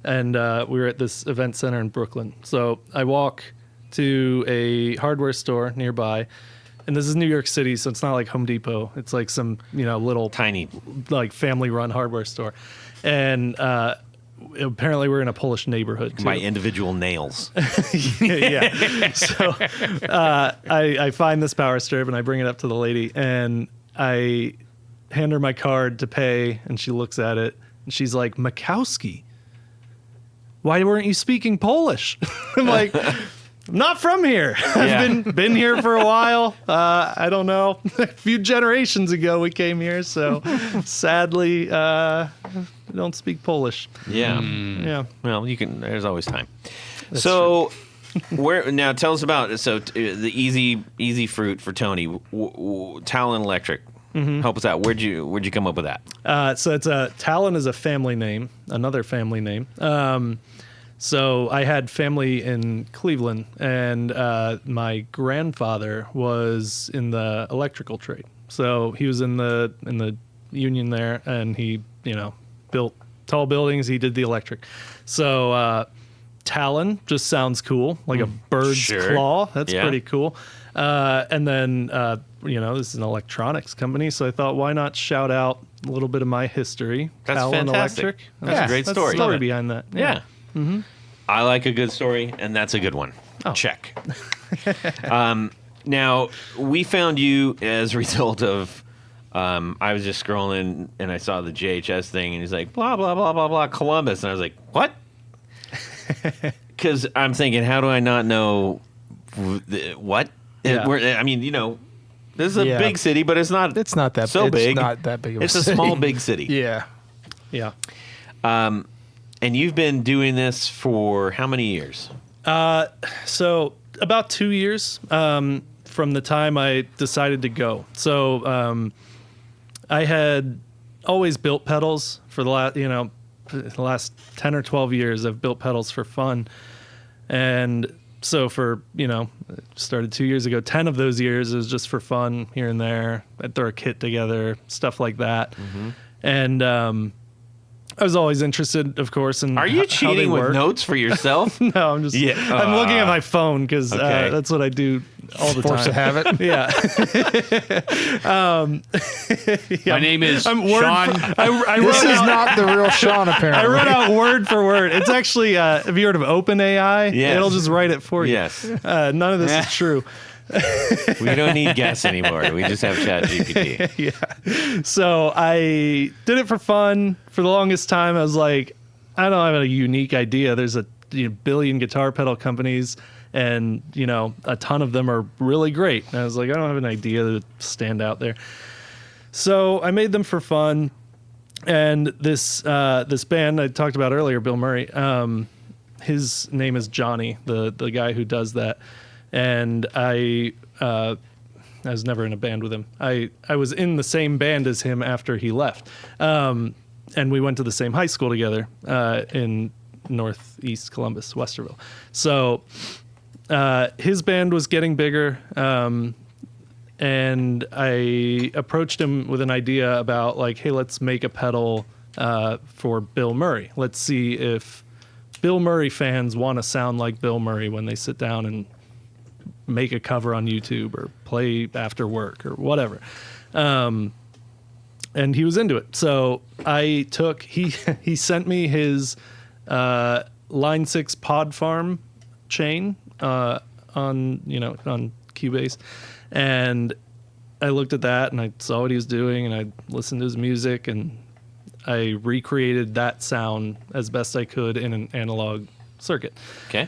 and we were at this event center in Brooklyn. So I walk to a hardware store nearby, and this is New York City, so it's not like Home Depot. It's like some little Tiny. like family run hardware store, and apparently we're in a Polish neighborhood too. My individual nails. Yeah. So I find this power strip and I bring it up to the lady and I hand her my card to pay, and she looks at it and she's like, Mackowski, why weren't you speaking Polish? I'm like, I'm not from here. Yeah. I've been here for a while. I don't know. A few generations ago we came here, so sadly we don't speak Polish. Yeah. Yeah. Well, you can. There's always time. So, where now? Tell us about the easy fruit for Tony. Tallon Electric. Help us out. Where'd you come up with that? So it's Tallon is a family name, another family name. So I had family in Cleveland, and my grandfather was in the electrical trade. So he was in the union there, and he, built tall buildings. He did the electric. So Tallon just sounds cool, like a bird's claw. That's pretty cool. And then, this is an electronics company, so I thought, why not shout out a little bit of my history? That's Tallon fantastic. Electric. That's a great That's story. the story behind that. Yeah. I like a good story, and that's a good one. Oh. Check. Now, we found you as a result of, I was just scrolling, and I saw the JHS thing, and he's like, blah, blah, blah, blah, blah, Columbus. And I was like, what? Because I'm thinking, how do I not know what? Yeah. This is a big city, but it's not that so it's big. not that big of It's a a city. small, big city. Yeah. Yeah. And you've been doing this for how many years? So about 2 years from the time I decided to go. So I had always built pedals for the last 10 or 12 years. I've built pedals for fun. And so for, started 2 years ago, 10 of those years is just for fun here and there. I'd throw a kit together, stuff like that. And I was always interested, of course, in Are you how they cheating with work. notes for yourself? No, I'm just. Yeah. I'm looking at my phone because Okay. that's what I do all the Force time. to have it. Yeah. My name is I'm word Sean. I This wrote is out, not the real Sean, apparently. I wrote out word for word. It's actually, have you heard of OpenAI? Yes. It'll just write it for you. Yes. None of this is true. We don't need guests anymore. We just have ChatGPT. Yeah. So I did it for fun. For the longest time, I was like, I don't have a unique idea. There's a billion guitar pedal companies, and a ton of them are really great. And I was like, I don't have an idea that would stand out there. So I made them for fun. And this band I talked about earlier, Bill Murray, his name is Johnny, the guy who does that. And I was never in a band with him. I was in the same band as him after he left. And we went to the same high school together in Northeast Columbus, Westerville. So his band was getting bigger. And I approached him with an idea about like, hey, let's make a pedal for Bill Murray. Let's see if Bill Murray fans want to sound like Bill Murray when they sit down and make a cover on YouTube or play after work or whatever. And he was into it. So he sent me his Line 6 Pod Farm chain on Cubase. And I looked at that and I saw what he was doing and I listened to his music and I recreated that sound as best I could in an analog circuit. Okay.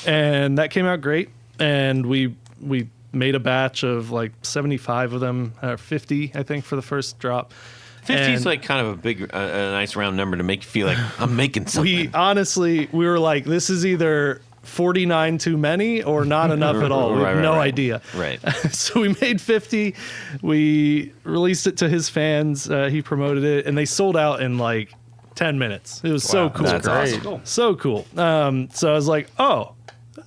And that came out great. And we made a batch of like 75 of them, 50, I think, for the first drop. 50 is And like kind of a big, a nice round number to make you feel like I'm making something. we were like, this is either 49 too many or not enough at all. We have no idea. Right. So we made 50. We released it to his fans. He promoted it, and they sold out in like 10 minutes. It was so cool. That's awesome. Cool. So cool. So I was like, oh,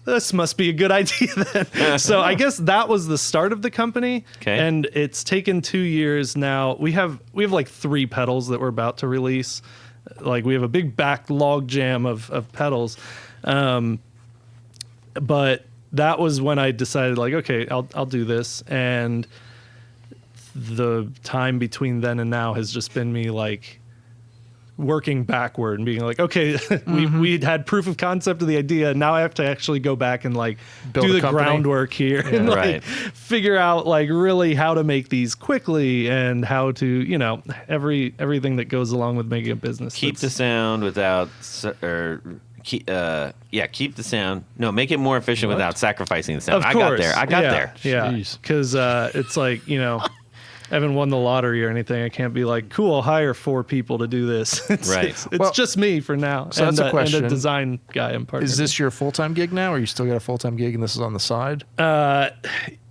this must be a good idea then. So I guess that was the start of the company. Okay. And it's taken 2 years now. We have like 3 pedals that we're about to release. Like we have a big backlog jam of pedals. But that was when I decided like, okay, I'll do this. And the time between then and now has just been me like working backward and being like, okay, we had proof of concept of the idea. Now I have to actually go back and like Build do a the company. groundwork here and like Right. figure out like really how to make these quickly and how to, everything that goes along with making a business. Keep the That's- sound without, keep the sound. No, make it more efficient without sacrificing the sound. Of I course. got there. Yeah. Jeez. Because it's like, I haven't won the lottery or anything. I can't be like, cool, I'll hire 4 people to do this. It's, Right. It's Well, just me for now. so that's a question. And a design guy I'm partnering Is this your full-time gig now, or you still got a full-time gig and this is on the side?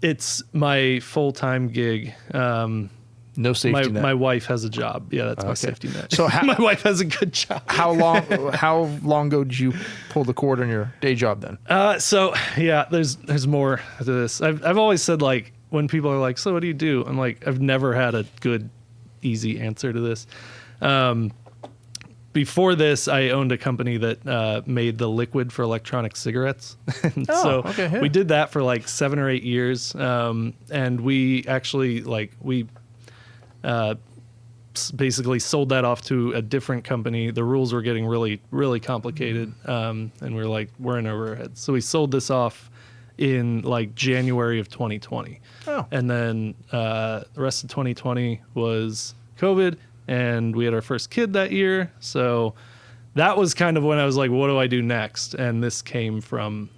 It's my full-time gig. No safety net. My wife has a job. Yeah, that's my Okay. safety net. So how- my wife has a good job. How long ago did you pull the cord on your day job then? So yeah, there's more to this. I've always said like when people are like, so what do you do? I'm like, I've never had a good, easy answer to this. Before this, I owned a company that made the liquid for electronic cigarettes. We did that for like 7 or 8 years. And we actually basically sold that off to a different company. The rules were getting really, really complicated. And we were like, we're in over our heads. So we sold this off in like January of 2020. Oh. And then the rest of 2020 was COVID, and we had our first kid that year. So that was kind of when I was like, what do I do next? And this came from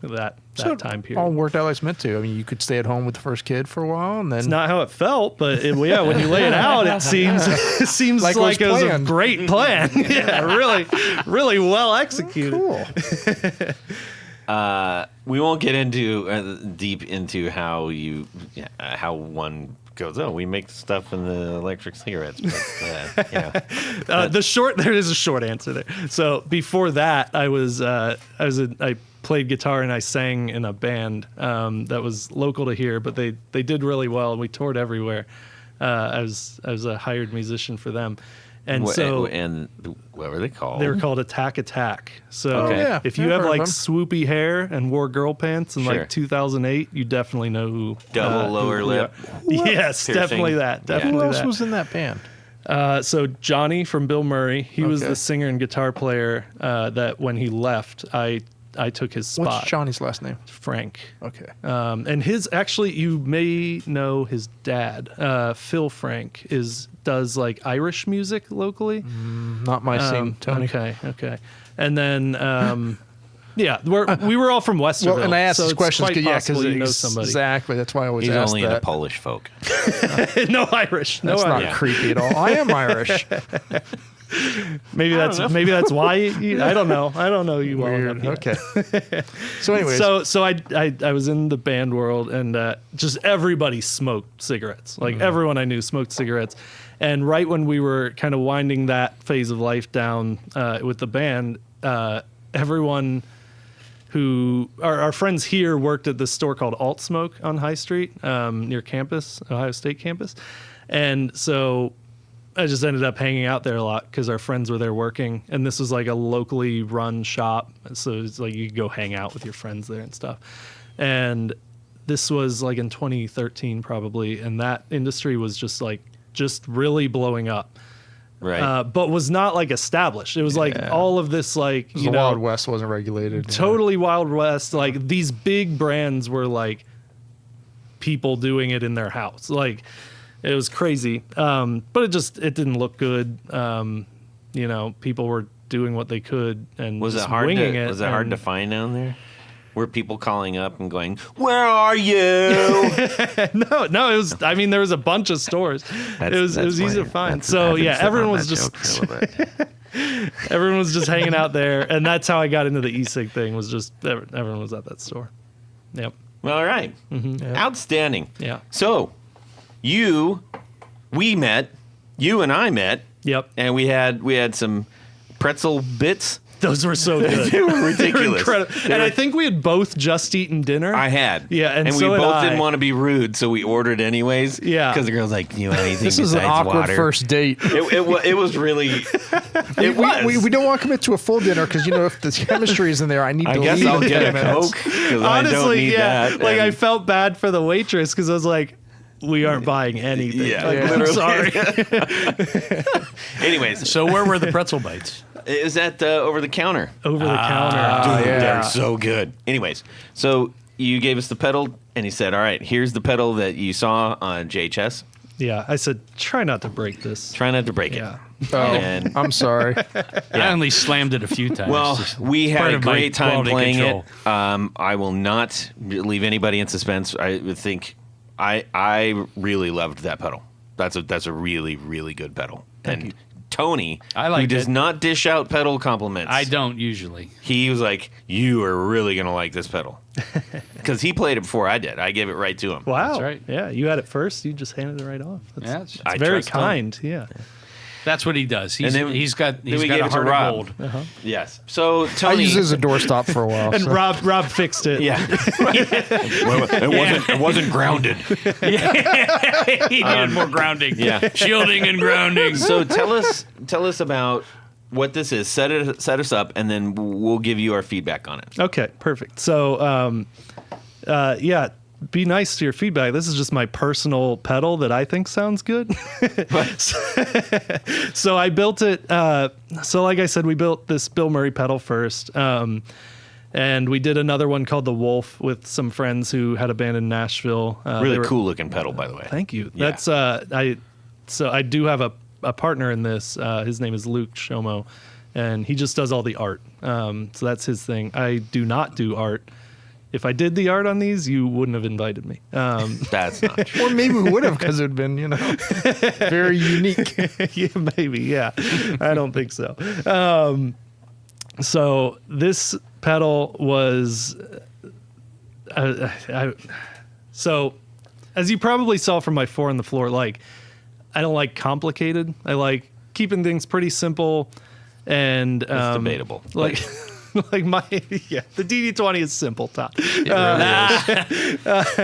that time period. All worked out like it's meant to. I mean, you could stay at home with the first kid for a while, and then it's not how it felt, but when you lay it out, it seems like it was a great plan. Yeah, really, really well executed. Cool. We won't get into deep into how one goes. Oh, we make stuff in the electric cigarettes. But, there is a short answer there. So before that, I played guitar and I sang in a band that was local to here, but they did really well and we toured everywhere. I was a hired musician for them. And what were they called? Oh. They were called Attack. So if you have like swoopy hair and wore girl pants in like 2008, you definitely know who. Double lower lip. Yes, piercing. Definitely that. Definitely Who else that. was in that band? So Johnny from Bill Murray, he was the singer and guitar player that when he left, I took his spot. What's Johnny's last name? Frank. Okay. And you may know his dad, Phil Frank, does like Irish music locally. Not my scene, Tony. Okay. And then, we were all from Westerville. Well, and I asked so these it's questions quite because possible you know somebody. Exactly. That's why I always He's ask only that. into Polish folk. No Irish. That's not creepy at all. I am Irish. Maybe that's why I don't know. I don't know you well Weird. enough yet. Okay. So anyways. So I was in the band world and just everybody smoked cigarettes. Like everyone I knew smoked cigarettes. And right when we were kind of winding that phase of life down with the band, everyone who our friends here worked at this store called Alt Smoke on High Street near campus, Ohio State campus. And so I just ended up hanging out there a lot because our friends were there working, and this was like a locally run shop. So it's like you could go hang out with your friends there and stuff. And this was like in 2013 probably, and that industry was just really blowing up. Right. But was not like established. It was like all of this like, the Wild West wasn't regulated. Totally Wild West. Like these big brands were like people doing it in their house. Like it was crazy. But it didn't look good. People were doing what they could and Was it just hard winging to it. Was it hard to find down there? Were people calling up and going, "Where are you?" No, it was. I mean, there was a bunch of stores. It was easy to find. So everyone was just everyone was just hanging out there, and that's how I got into the e-cig thing. Was just everyone was at that store. Yep. Well, all right. Outstanding. Yeah. So, we met. You and I met. Yep. And we had some pretzel bits. Those were so good. They were ridiculous. Incredible. And I think we had both just eaten dinner. I had. Yeah, and we so had both I. didn't want to be rude, so we ordered anyways. Yeah. Because the girl's like, "You want anything This besides is an awkward water?" first date. It was really. It was. We don't want to commit to a full dinner because if the chemistry is in there, I need to I guess leave I'll in get 10 a minutes. Coke because I Honestly, don't need that. Like I and- felt bad for the waitress because I was like, we aren't buying anything. Yeah, Like, yeah. I'm literally. sorry. Anyways, So where were the pretzel bites? it was at over the counter. Over the counter. Dude, yeah. they're so good. Anyways, so you gave us the pedal, and he said, "All right, here's the pedal that you saw on JHS. Yeah, I said, try not to break this. Try not to break it." Yeah. Oh, And- I'm sorry. I only slammed it a few times. Well, Just we part had a of my great time quality playing control. it. I will not leave anybody in suspense. I would think I really loved that pedal. That's a really, really good pedal. And Tony, I who liked does it. not dish out pedal compliments, I don't usually. he was like, "You are really gonna like this pedal," because he played it before I did. I gave it right to him. Wow. That's right. Yeah, you had it first. You just handed it right off. That's Yeah, it's I very trust Tony. kind. Yeah. That's what he does. He's then got we a gave it to heart Rob. of gold. Yes. So I Tony, used it as a doorstop for a while. And so. Rob fixed it. yeah, it wasn't grounded. He needed more grounding. Yeah. Shielding and grounding. So tell us about what this is. Set us up, and then we'll give you our feedback on it. Okay, perfect. So, be nice to your feedback. This is just my personal pedal that I think sounds good. So I built it. So like I said, we built this Bill Murray pedal first. And we did another one called The Wolf with some friends who had a band in Nashville. Really cool looking pedal, by the way. Thank you. Yeah. That's I do have a partner in this. His name is Luke Shomo, and he just does all the art. So that's his thing. I do not do art. If I did the art on these, you wouldn't have invited me. That's not true. Or maybe we would have because it would have been, very unique. Yeah, maybe. Yeah, I don't think so. So this pedal was, so as you probably saw from my 4 on the floor, like I don't like complicated. I like keeping things pretty simple, and It's debatable. Like. Like the DD20 is simple, Todd.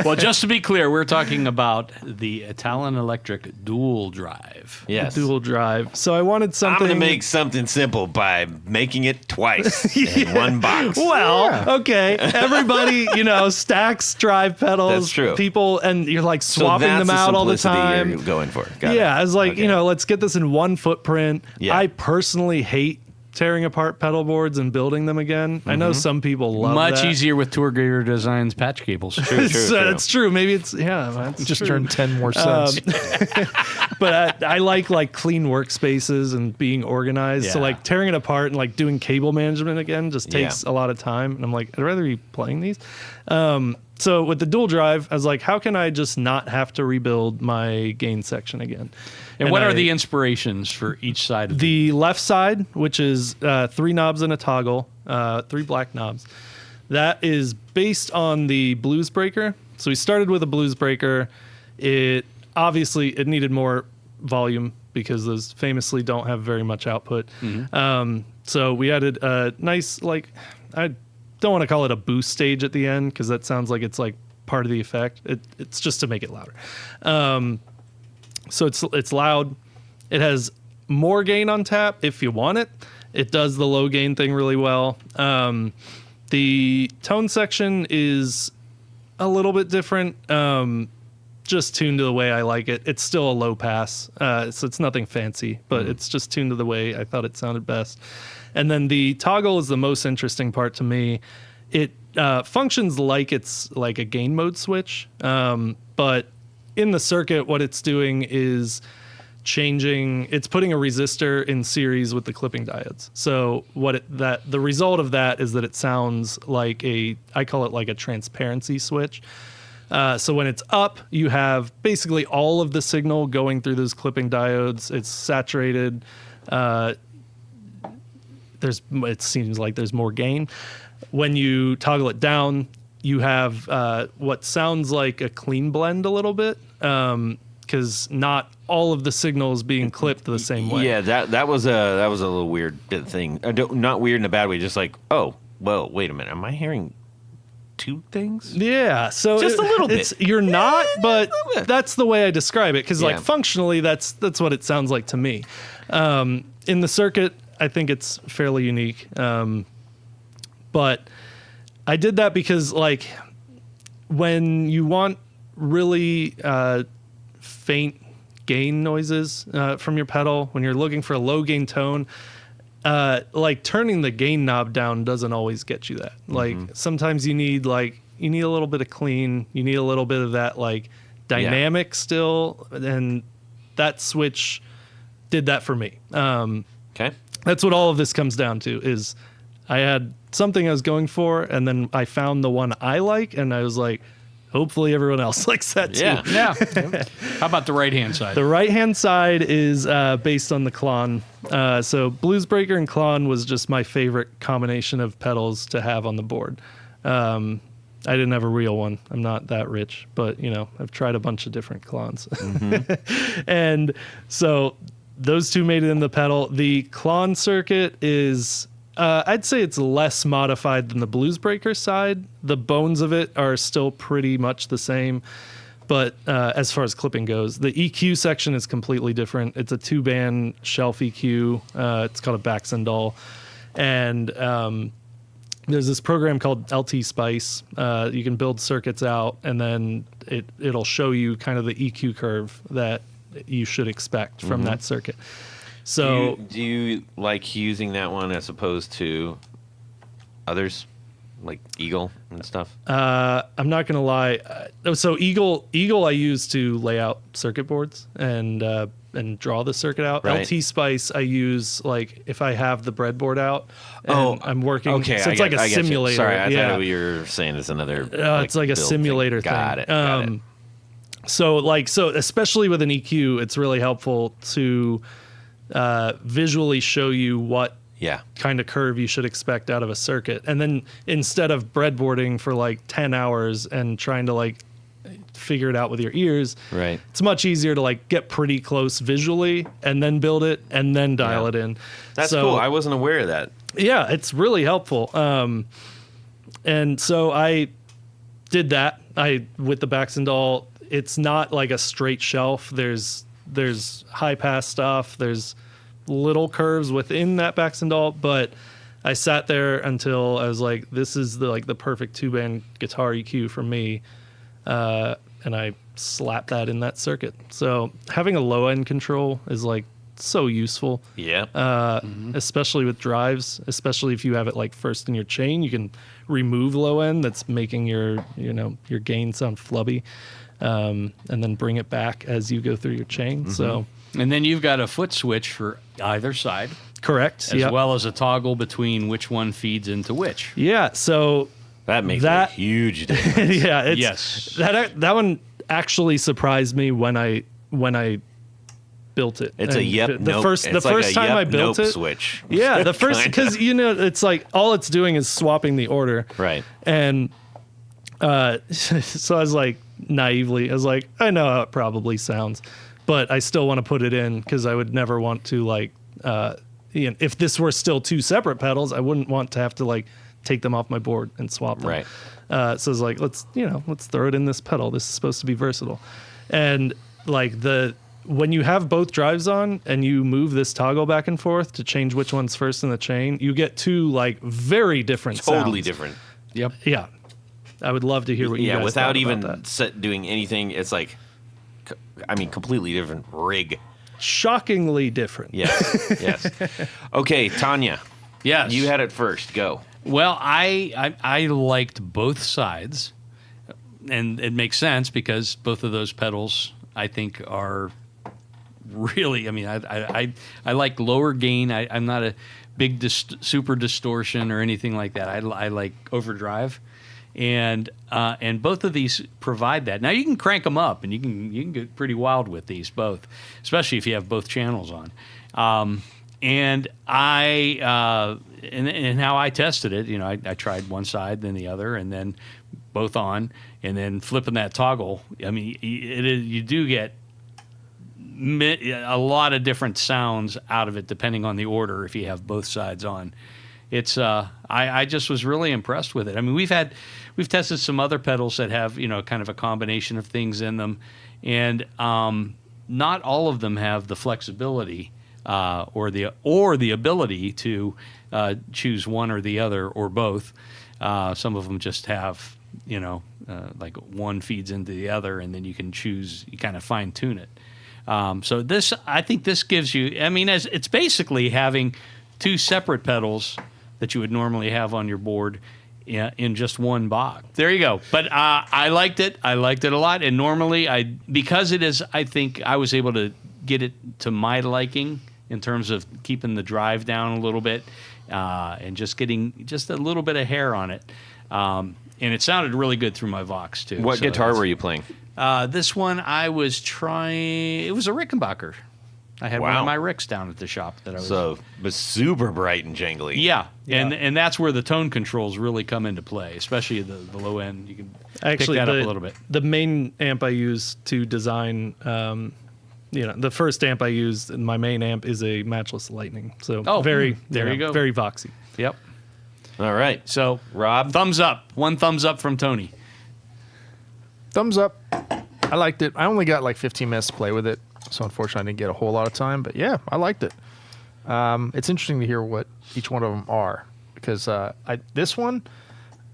Well, just to be clear, we're talking about the Tallon Electric dual drive. Yes. Dual drive. So I wanted I'm something. going to make something simple by making it twice in one box. Well, okay. Everybody, stacks drive pedals. That's true. People, and you're like So swapping that's them out all the simplicity time. you're going for. Got Yeah, it. I was like, Okay. let's get this in one footprint. Yeah. I personally hate tearing apart pedal boards and building them again. I know some people love Much that. easier with Tour Gear Designs patch cables. True. That's true. Maybe it's that's Just true. turned 10 more cents. But I like clean workspaces and being organized. So Yeah. like tearing it apart and like doing cable management again just takes a lot of time. And I'm like, I'd rather be playing these. So with the dual drive, I was like, how can I just not have to rebuild my gain section again? And what are I- the inspirations for each side of The left side, which is 3 knobs and a toggle, 3 black knobs, that is based on the Blues Breaker. So we started with a Blues Breaker. It needed more volume because those famously don't have very much output. So we added a nice, I don't want to call it a boost stage at the end because that sounds like it's like part of the effect. It's just to make it louder. So it's loud. It has more gain on tap if you want it. It does the low gain thing really well. The tone section is a little bit different, just tuned to the way I like it. It's still a low pass, so it's nothing fancy, but it's just tuned to the way I thought it sounded best. And then the toggle is the most interesting part to me. It functions like it's like a gain mode switch, but in the circuit, what it's doing is it's putting a resistor in series with the clipping diodes. So the result of that is that it sounds like I call it like a transparency switch. So when it's up, you have basically all of the signal going through those clipping diodes. It's saturated. It seems like there's more gain. When you toggle it down, you have what sounds like a clean blend a little bit, because not all of the signals being clipped the same way. Yeah, that was a little weird thing. Not weird in a bad way. Just like, oh, well, wait a minute. Am I hearing 2 things? Yeah, so Just a little bit. You're not, but that's the way I describe it. Because Yeah. like functionally, that's what it sounds like to me. In the circuit, I think it's fairly unique. But I did that because like when you want really faint gain noises from your pedal, when you're looking for a low gain tone, like turning the gain knob down doesn't always get you that. Like sometimes you need a little bit of clean, you need a little bit of that like dynamic still, and that switch did that for me. Okay. That's what all of this comes down to is I had something I was going for, and then I found the one I like, and I was like, hopefully everyone else likes that too. Yeah. Yeah. How about the right-hand side? The right-hand side is based on the Klon. So Blues Breaker and Klon was just my favorite combination of pedals to have on the board. I didn't have a real one. I'm not that rich, but I've tried a bunch of different Klons. And so those two made it in the pedal. The Klon circuit is, I'd say it's less modified than the Blues Breaker side. The bones of it are still pretty much the same. But as far as clipping goes, the EQ section is completely different. It's a 2-band shelf EQ. It's called a Baxendal. And there's this program called LT Spice. You can build circuits out, and then it'll show you kind of the EQ curve that you should expect from that circuit. So, do you like using that one as opposed to others, like Eagle and stuff? I'm not gonna lie. So Eagle I use to lay out circuit boards and draw the circuit out. Right. LT Spice I use like if I have the breadboard out. And I'm working. Okay, so it's like a simulator. Sorry, I thought what you were saying is another. It's like a simulator thing. Got it. So especially with an EQ, it's really helpful to visually show you what kind of curve you should expect out of a circuit. And then instead of breadboarding for like 10 hours and trying to like figure it out with your ears, right, it's much easier to like get pretty close visually and then build it and then dial it in. That's cool. I wasn't aware of that. Yeah, it's really helpful. And so I did that. With the Baxendal, it's not like a straight shelf. There's high pass stuff. There's little curves within that Baxendal, but I sat there until I was like, this is the perfect 2-band guitar EQ for me. And I slapped that in that circuit. So having a low end control is like so useful. Yeah. Especially with drives, especially if you have it like first in your chain, you can remove low end that's making your gain sound flubby. And then bring it back as you go through your chain. So, and then you've got a foot switch for either side. Correct. As well as a toggle between which one feeds into which. Yeah. So that makes a huge difference. Yeah. Yes. That one actually surprised me when I built it. It's and the first time I built it switch. Yeah. The first, because it's like all it's doing is swapping the order. Right. And so I was like, naively, I was like, I know how it probably sounds, but I still want to put it in because I would never want to like, if this were still two separate pedals, I wouldn't want to have to like take them off my board and swap them. Right. So I was like, let's throw it in this pedal. This is supposed to be versatile. And like when you have both drives on and you move this toggle back and forth to change which one's first in the chain, you get two like very different totally sounds. Different. Yep. Yeah. I would love to hear what you guys without thought even about that. doing anything, it's like, completely different rig. Shockingly different. Yes, yes. Okay, Tanya. Yes. You had it first. Go. Well, I liked both sides, and it makes sense because both of those pedals I think are really. I mean, I like lower gain. I'm not a big super distortion or anything like that. I like overdrive. And both of these provide that. Now you can crank them up, and you can get pretty wild with these both, especially if you have both channels on. And how I tested it, I tried one side, then the other, and then both on, and then flipping that toggle. I mean, you do get a lot of different sounds out of it depending on the order if you have both sides on. It's I just was really impressed with it. I mean, we've tested some other pedals that have kind of a combination of things in them, and not all of them have the flexibility or the ability to choose one or the other or both. Some of them just have like one feeds into the other, and then you can choose. You kind of fine tune it. So I think this gives you. I mean, it's basically having two separate pedals that you would normally have on your board in just one box. There you go. But I liked it. I liked it a lot. And normally, because it is, I think I was able to get it to my liking in terms of keeping the drive down a little bit and just getting just a little bit of hair on it. And it sounded really good through my Vox, too. What guitar were you playing? This one I was trying. It was a Rickenbacker. I had one of my Ricks down at the shop that I was. So, but super bright and jangly. Yeah. And that's where the tone controls really come into play, especially the low end. You can pick that up a little bit. The main amp I use to design the first amp I used in my main amp is a Matchless Lightning. So there you go. Very voxy. Yep. All right. So, Rob? thumbs up. One thumbs up from Tony. Thumbs up. I liked it. I only got like 15 minutes to play with it, so unfortunately I didn't get a whole lot of time. But yeah, I liked it. It's interesting to hear what each one of them are, because this one,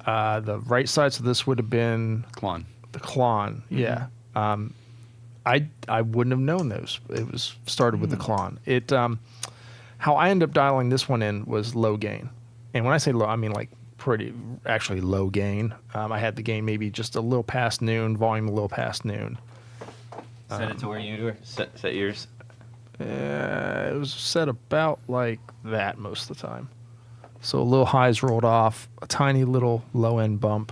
the right side, so this would have been Klon. the Klon. Yeah. I wouldn't have known those. It was started with the Klon. It how I ended up dialing this one in was low gain, and when I say low, I mean like pretty actually low gain. I had the gain maybe just a little past noon, volume a little past noon. Set it to where you were. Set yours. It was set about like that most of the time. So a little highs rolled off, a tiny little low end bump,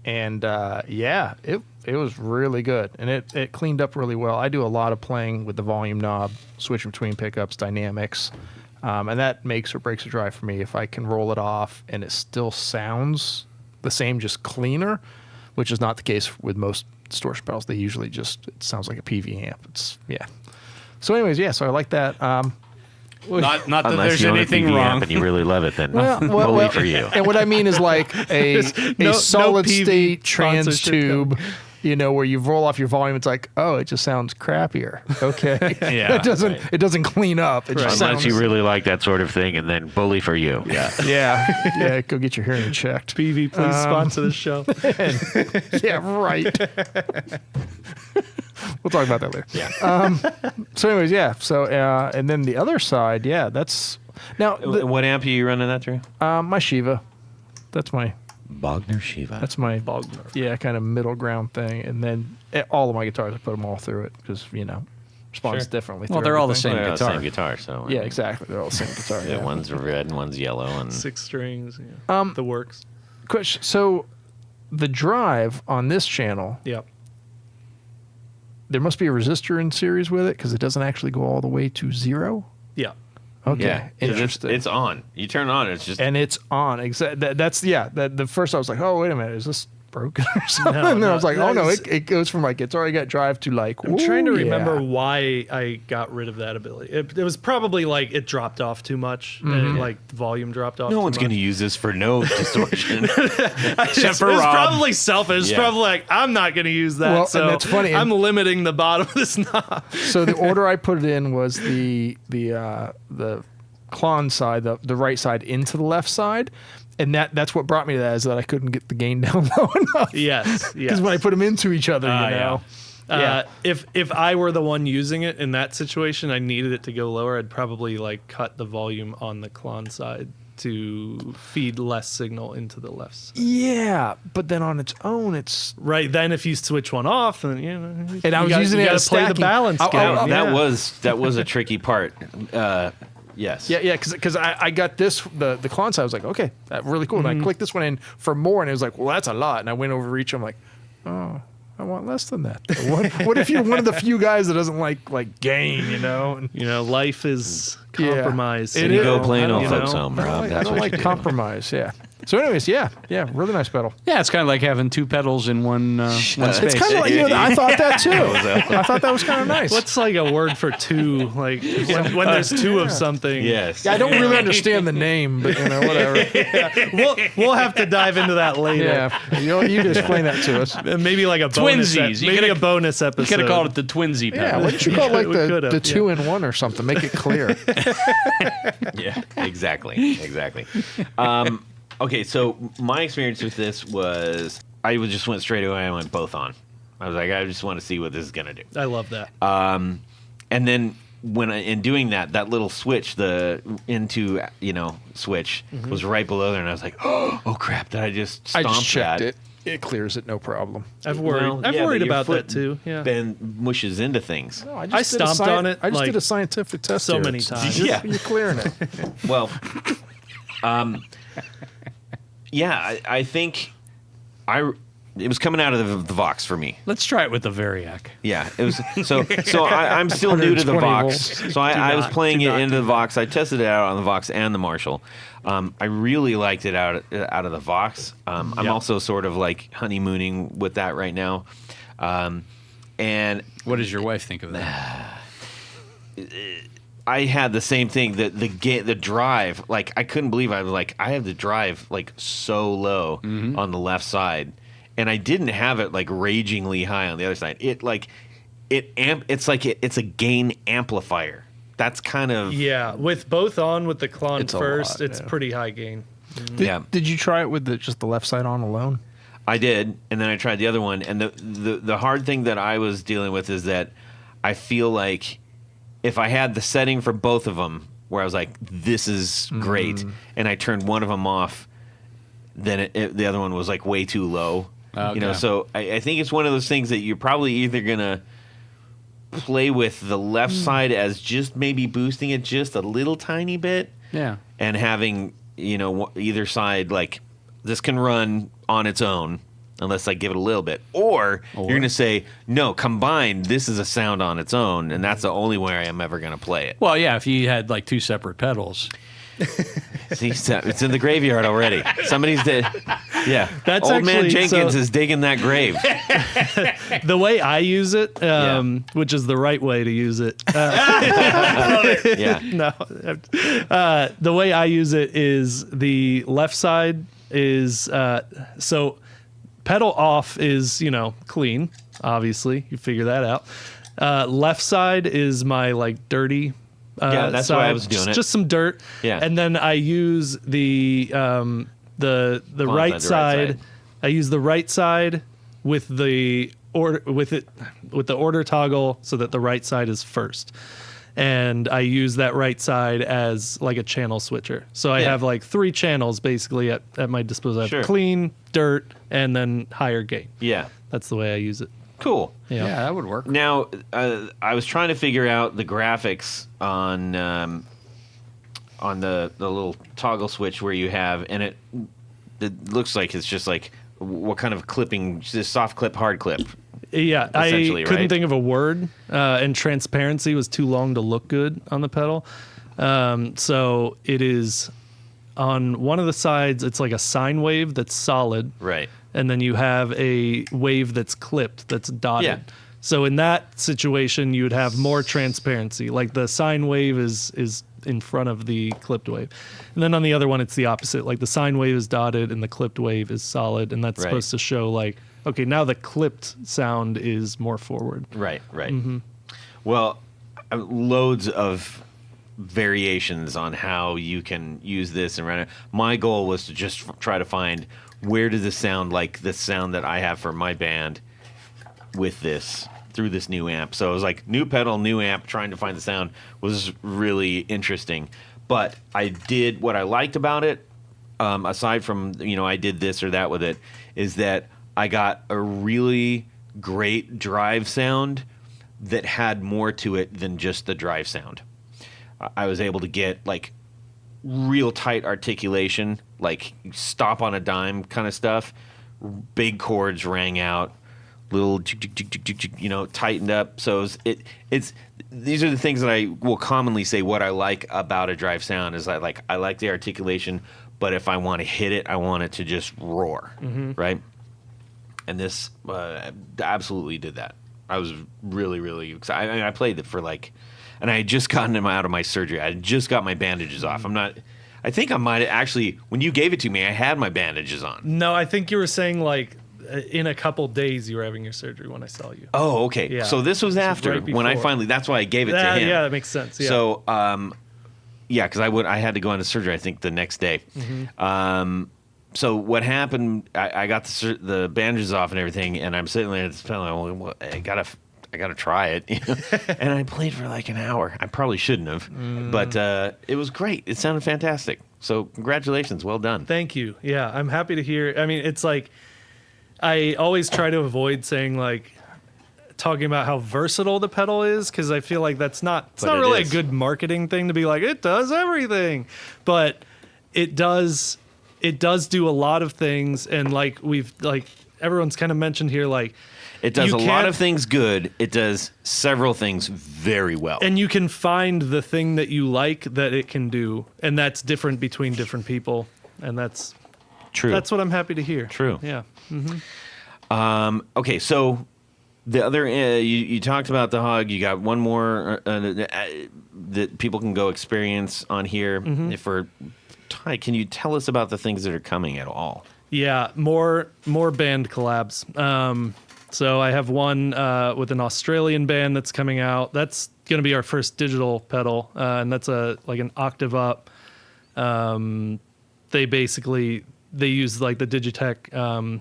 and yeah, it was really good, and it cleaned up really well. I do a lot of playing with the volume knob, switching between pickups, dynamics, and that makes or breaks a drive for me. If I can roll it off and it still sounds the same, just cleaner, which is not the case with most distortion pedals. They usually just, it sounds like a PV amp. Yeah. So anyways, yeah, so I like that. Not that Unless there's you own a anything PV wrong. amp and you really love it, then Well, bully for you. And what I mean is like a no solid PV state trans sponsorship tube, where you roll off your volume. It's like, oh, it just sounds crappier. Okay. Yeah, it doesn't clean up. It just Unless sounds, you really like that sort of thing, and then bully for you. yeah, go get your hearing checked. PV, please sponsor the show. Yeah, right. We'll talk about that later. Yeah. So anyways, yeah. So, and then the other side, yeah, that's now, What amp are you running that through? my Shiva. That's my Bogner Shiva. yeah, kind of middle ground thing. And then all of my guitars, I put them all through it because, responds Sure. differently. Well, through they're all the everything. same Well, guitar. Same guitar. So Yeah, exactly. They're all the same guitar. Yeah, Yeah. one's red and one's yellow, and 6 strings. The works. Question. So the drive on this channel, Yep. there must be a resistor in series with it because it doesn't actually go all the way to 0. Yeah. Okay, yeah, interesting. it's on. You turn it on, it's just And it's on. That's the first I was like, oh wait a minute, is this broken or something? No, and then I no, was like, oh no, that's- it goes from like it's already got drive to like. I'm trying to ooh, remember yeah. why I got rid of that ability. It was probably like it dropped off too much, and like the volume dropped off. no too one's going to much. use this for no distortion. Except for It was Rob. probably selfish. Yeah. Probably like I'm not going to use that. Well, and so that's funny, and- I'm limiting the bottom of this knob. So the order I put it in was the Klon side, the right side into the left side, and that's what brought me to that, is that I couldn't get the gain down low enough. Yes. Because when I put them into each other, yeah. If I were the one using it in that situation, I needed it to go lower. I'd probably like cut the volume on the Klon side to feed less signal into the left side. Yeah, but then on its own, it's Right then, if you switch one off, then and I was using it to as play the stacking. balance Oh, game. oh, yeah. That was a tricky part. Yes. Yeah, because I got this the Klon side. I was like, okay, that's really cool. And I clicked this one in for more, and it was like, well, that's a lot. And I went over reach. I'm like, oh, I want less than that. What if you're one of the few guys that doesn't like gain? And, Life is Yeah. compromise. It You is. go play an I old don't folks know. home, I Rob. don't That's what like you do. compromise. Yeah. So, anyways, yeah, really nice pedal. Yeah, it's kind of like having two pedals in one space. It's kind of like I thought that too. I thought that was kind of nice. What's like a word for two? Like when there's two of something. Yes. Yeah, I don't really understand the name, but whatever. We'll have to dive into that later. Yeah, you just explain that to us. Maybe like a bonus. Twinsies. You Maybe coulda- a bonus episode. You could have called it the Twinsy pedal. Yeah, why don't you call it like We the could've, 2-in-1 or something? Make it clear. Yeah, exactly. Okay, so my experience with this was I just went straight away. I went both on. I was like, I just want to see what this is gonna do. I love that. And then in doing that little switch, the into switch was right below there, and I was like, oh crap! That I just I stomped just checked that. it. It clears it, no problem. I've worried. Well, I've yeah, worried but your about foot that too. Yeah. Then mushes into things. No, I did a stomped on it, I just like, did a scientific test so here. many It's- times. Yeah. You're clearing it. Well, yeah, I think it was coming out of the Vox for me. Let's try it with the Variac. Yeah, it was so I'm still new to the 120 Vox, volts. so I was playing do it not into the Vox. I tested it out on the Vox and the Marshall. I really liked it out of the Vox. I'm also sort of like honeymooning with that right now. And What does your wife think of that? I had the same thing. The drive, like I couldn't believe I was like I have the drive like so low on the left side, and I didn't have it like ragingly high on the other side. It's like it's a gain amplifier. That's kind of Yeah, with both on with the Klon It's a first, lot, it's yeah. pretty high gain. Did you try it with just the left side on alone? I did, and then I tried the other one. And the hard thing that I was dealing with is that I feel like if I had the setting for both of them, where I was like, "This is great," and I turned one of them off, then the other one was like way too low. Okay. You know, so I think it's one of those things that you're probably either gonna play with the left side as just maybe boosting it just a little tiny bit, Yeah. and having either side like this can run on its own unless I give it a little bit, or you're going to say no, combined this is a sound on its own, and that's the only way I am ever going to play it. Well, yeah, if you had like two separate pedals. See, it's in the graveyard already. Somebody's dead. Yeah, That's old man actually- Jenkins so- is digging that grave. The way I use it, which is the right way to use it. Yeah, No, the way I use it is the left side is so pedal off is clean. Obviously, you figure that out. Left side is my like dirty. Yeah, that's why I was doing it. Just some dirt. Yeah. And then I use the right side. I use the right side with the order toggle so that the right side is first. And I use that right side as like a channel switcher. So I Yeah. have like 3 channels basically at my disposal. I have Sure. clean, dirt, and then higher gain. yeah, That's the way I use it. cool. Yeah. Yeah, that would work. Now, I was trying to figure out the graphics on the little toggle switch where you have, and it looks like it's just like what kind of clipping, just soft clip, hard clip. Yeah, I Essentially, couldn't right? think of a word, and transparency was too long to look good on the pedal. So it is on one of the sides, it's like a sine wave that's solid, Right. and then you have a wave that's clipped, that's dotted. Yeah. So in that situation, you would have more transparency. Like the sine wave is in front of the clipped wave. And then on the other one, it's the opposite. Like the sine wave is dotted and the clipped wave is solid. And that's Right. supposed to show like, okay, now the clipped sound is more forward. Right, right. Well, loads of variations on how you can use this and run it. My goal was to just try to find where does this sound like the sound that I have for my band with this through this new amp. So it was like new pedal, new amp, trying to find the sound was really interesting. But I did what I liked about it, aside from I did this or that with it, is that I got a really great drive sound that had more to it than just the drive sound. I was able to get like real tight articulation, like stop on a dime kind of stuff. Big chords rang out, little tightened up. So it's these are the things that I will commonly say what I like about a drive sound is I like the articulation, but if I want to hit it, I want it to just roar, right? And this absolutely did that. I was really, really excited. I mean, I played it for and I had just gotten him out of my surgery. I had just got my bandages off. I think I might have actually, when you gave it to me, I had my bandages on. No, I think you were saying like in a couple days you were having your surgery when I saw you. Oh, okay. Yeah. So this was after right when I before. finally, that's why I gave it to him. Yeah, that makes sense. Yeah. So, yeah, because I had to go into surgery, I think, the next day. So what happened? I got the bandages off and everything, and I'm sitting there at this pedal. Well, I gotta try it, and I played for like an hour. I probably shouldn't have, but it was great. It sounded fantastic. So congratulations, well done. Thank you. Yeah, I'm happy to hear. I mean, it's like I always try to avoid saying talking about how versatile the pedal is because I feel like it's not it really is. a good marketing thing to be like it does everything, but it does do a lot of things, and everyone's kind of mentioned here It does you a lot can't- of things good. It does several things very well. and you can find the thing that you like that it can do, and that's different between different people, and that's True. what I'm happy to hear. True. Yeah. Okay, so The other, you talked about the Hog. You got one more that people can go experience on here. If we're Ty, can you tell us about the things that are coming at all? Yeah, more band collabs. So I have one with an Australian band that's coming out. That's going to be our first digital pedal, and that's like an octave up. They use like the Digitech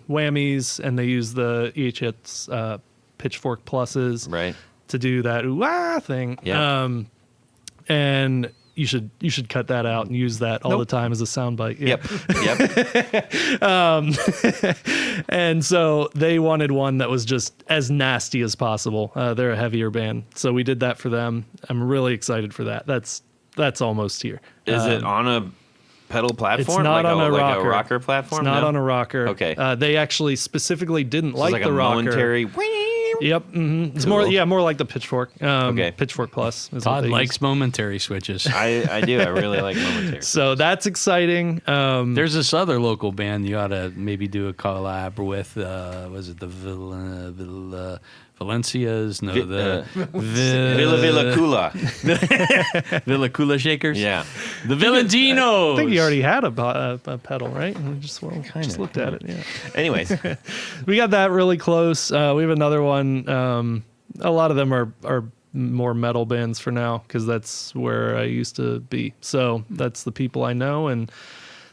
whammies, and they use the EHS Pitchfork pluses to do that ooh-ah thing. Yep. And you should cut that out and use that all the time as a soundbite. Yep. And so they wanted one that was just as nasty as possible. They're a heavier band, so we did that for them. I'm really excited for that. That's almost here. Is it on a pedal platform? It's not like on a like rocker. a rocker platform? It's not No? on a rocker. Okay. They actually specifically didn't So like it's the a rocker. momentary. Yep. It's Cool. more like the Pitchfork. Okay. Pitchfork Plus. Is what Todd they likes use. momentary switches. I do. I really like momentary. So that's exciting. There's this other local band you ought to maybe do a collab with. Was it the Valencias? No, the Villa Cula. Villa Cula Shakers? Yeah. The Valentinos. I think he already had a pedal, right? And we just looked at it. Yeah. Anyways, We got that really close. We have another one. A lot of them are more metal bands for now because that's where I used to be. So that's the people I know, and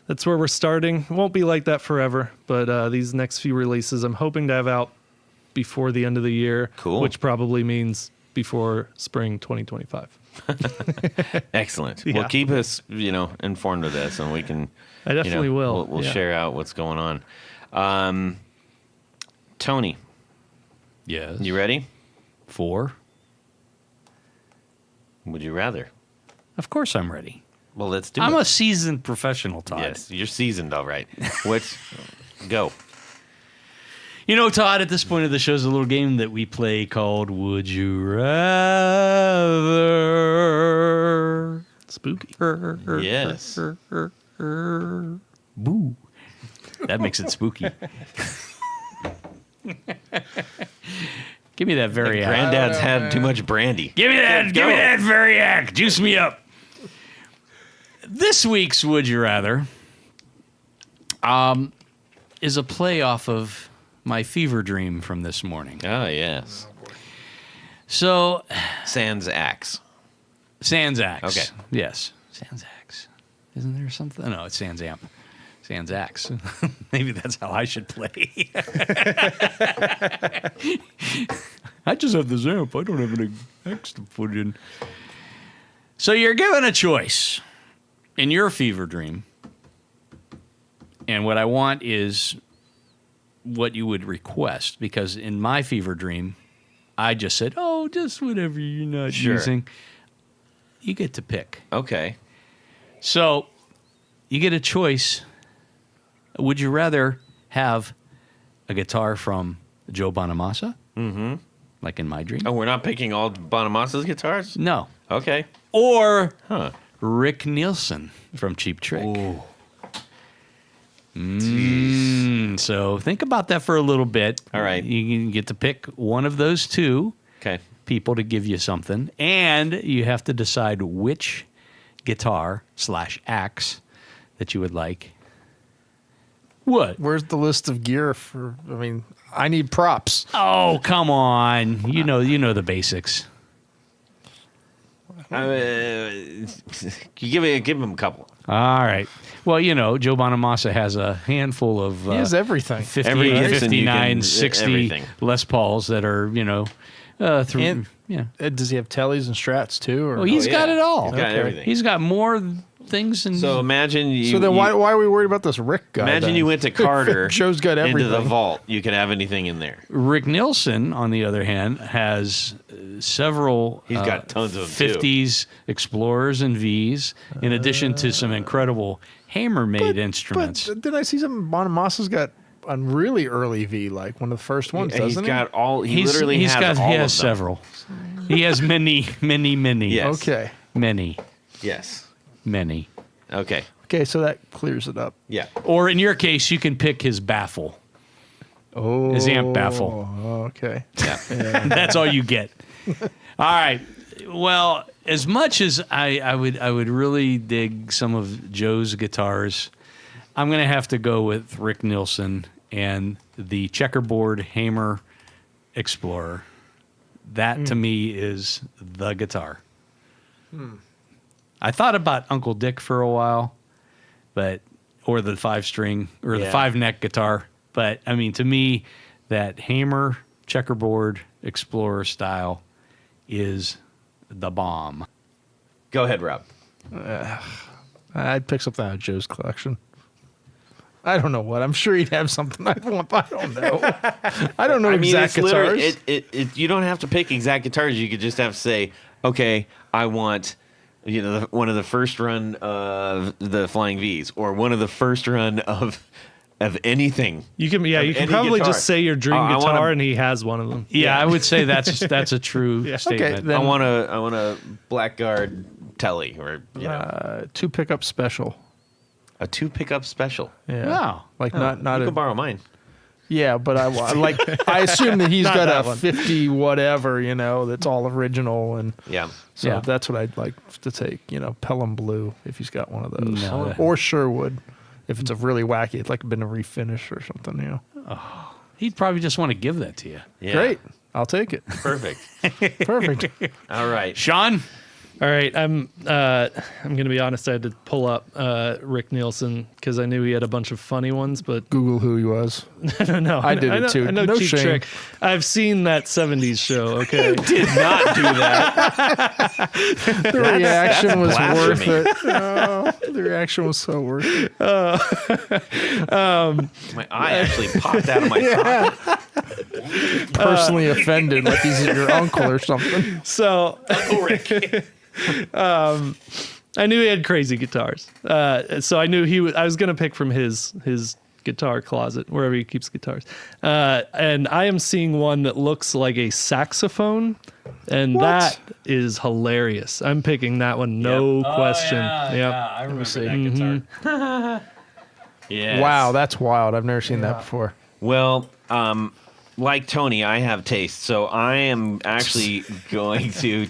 that's where we're starting. It won't be like that forever, but these next few releases I'm hoping to have out before the end of the year. Cool. Which probably means before spring 2025. excellent. Yeah. Well, keep us, informed of this, and we can. I definitely will. We'll Yeah. share out what's going on. Tony, Yes. you ready? 4? Would you rather? Of course I'm ready. Well, let's do I'm it. a seasoned professional, Todd. Yes, you're seasoned, all right. What's go? You know, Todd, at this point of the show is a little game that we play called Would You Rather? Spooky. Yes. Boo. That makes it spooky. Give me that Variac. Granddad's had too much brandy. Give me that. Give me that Variac. Juice me up. This week's Would You Rather is a play off of my fever dream from this morning. Oh, yes. So, Sans axe. Sans Axe. Okay. Yes. Sans Axe. Isn't there something? No, it's Sans Amp. Sans Axe. Maybe that's how I should play. I just have this amp. I don't have an X to put in. So you're given a choice in your fever dream. And what I want is what you would request. Because in my fever dream, I just said, oh, just whatever you're not using. You get to pick. Okay. So you get a choice. Would you rather have a guitar from Joe Bonamassa? Mm-hmm. Like in my dream? Oh, we're not picking all Bonamassa's guitars? No. Okay. Or Huh. Rick Nielsen from Cheap Trick. Ooh. So think about that for a little bit. All right. You can get to pick one of those two Okay. people to give you something. And you have to decide which guitar / axe that you would like. What? Where's the list of gear for? I mean, I need props. Oh, come on. You know the basics. You give him a couple. All right. Well, Joe Bonamassa has a handful of He has everything. 58, Every Gibson you 59, can- 60 everything. Les Pauls that are, through. And- Yeah. Does he have tellies and strats too? Or Oh, he's yeah. got it all. He's got everything. He's got more things than. So imagine you. so then why are we worried about this Rick guy? Imagine then? you went to Carter. Joe's got into the everything. vault. You could have anything in there. Rick Nielsen, on the other hand, has several. He's got tons of them, too. 50s Explorers and Vs, in addition to some incredible hammer-made instruments. But didn't I see some Bonamassa's got a really early V, like one of the first ones, He's doesn't he? got all. He He's literally has all he of has them. several. He has many. Yes. Okay. Many. Yes. Okay. Okay, so that clears it up. Yeah. Or in your case, you can pick his baffle. his amp baffle. Okay. That's all you get. All right. Well, as much as I would really dig some of Joe's guitars, I'm going to have to go with Rick Nielsen and the checkerboard Hamer Explorer. That to me is the guitar. I thought about Uncle Dick for a while, or the 5-string or the 5-neck guitar. But I mean, to me, that Hamer checkerboard Explorer style is the bomb. Go ahead, Rob. I'd pick something out of Joe's collection. I don't know what. I'm sure he'd have something I want, but I don't know. I don't know exact guitars. You don't have to pick exact guitars. You could just have to say, okay, I want, one of the first run of the Flying V's, or one of the first run of anything. You can probably guitar. just say your dream guitar, and he has one of them. Yeah, I would say that's a true statement. Okay, then, I want a Blackguard Telly, or 2 pickup special. a 2 pickup special. Yeah. Wow. Like You not can borrow mine. Yeah, but I assume that he's Not got that a one. 50 whatever, that's all original, and Yeah. so that's what I'd like to take. Pelham Blue if he's got one of those, No. or Sherwood if it's a really wacky, it's like been a refinish or something. He'd probably just want to give that to you. Yeah. Great, I'll take it. Perfect. Perfect. All right. Sean? All right, I'm gonna be honest. I had to pull up Rick Nielsen because I knew he had a bunch of funny ones, but Google who he was. no, I did it too. I know No cheap shame. trick. I've seen that '70s show. Okay, Did not do that. The reaction was worth blasphemy. it. Oh, the reaction was so worth it. My eye actually popped out of my socket. Personally offended, like he's your uncle or something. so Uncle Rick. I knew he had crazy guitars. So I knew I was gonna pick from his guitar closet, wherever he keeps guitars. And I am seeing one that looks like a saxophone, and that is hilarious. I'm picking that one, no question. Yep. I remember that guitar. Yes. Wow, that's wild. I've never seen that before. Well, like Tony, I have taste, so I am actually going to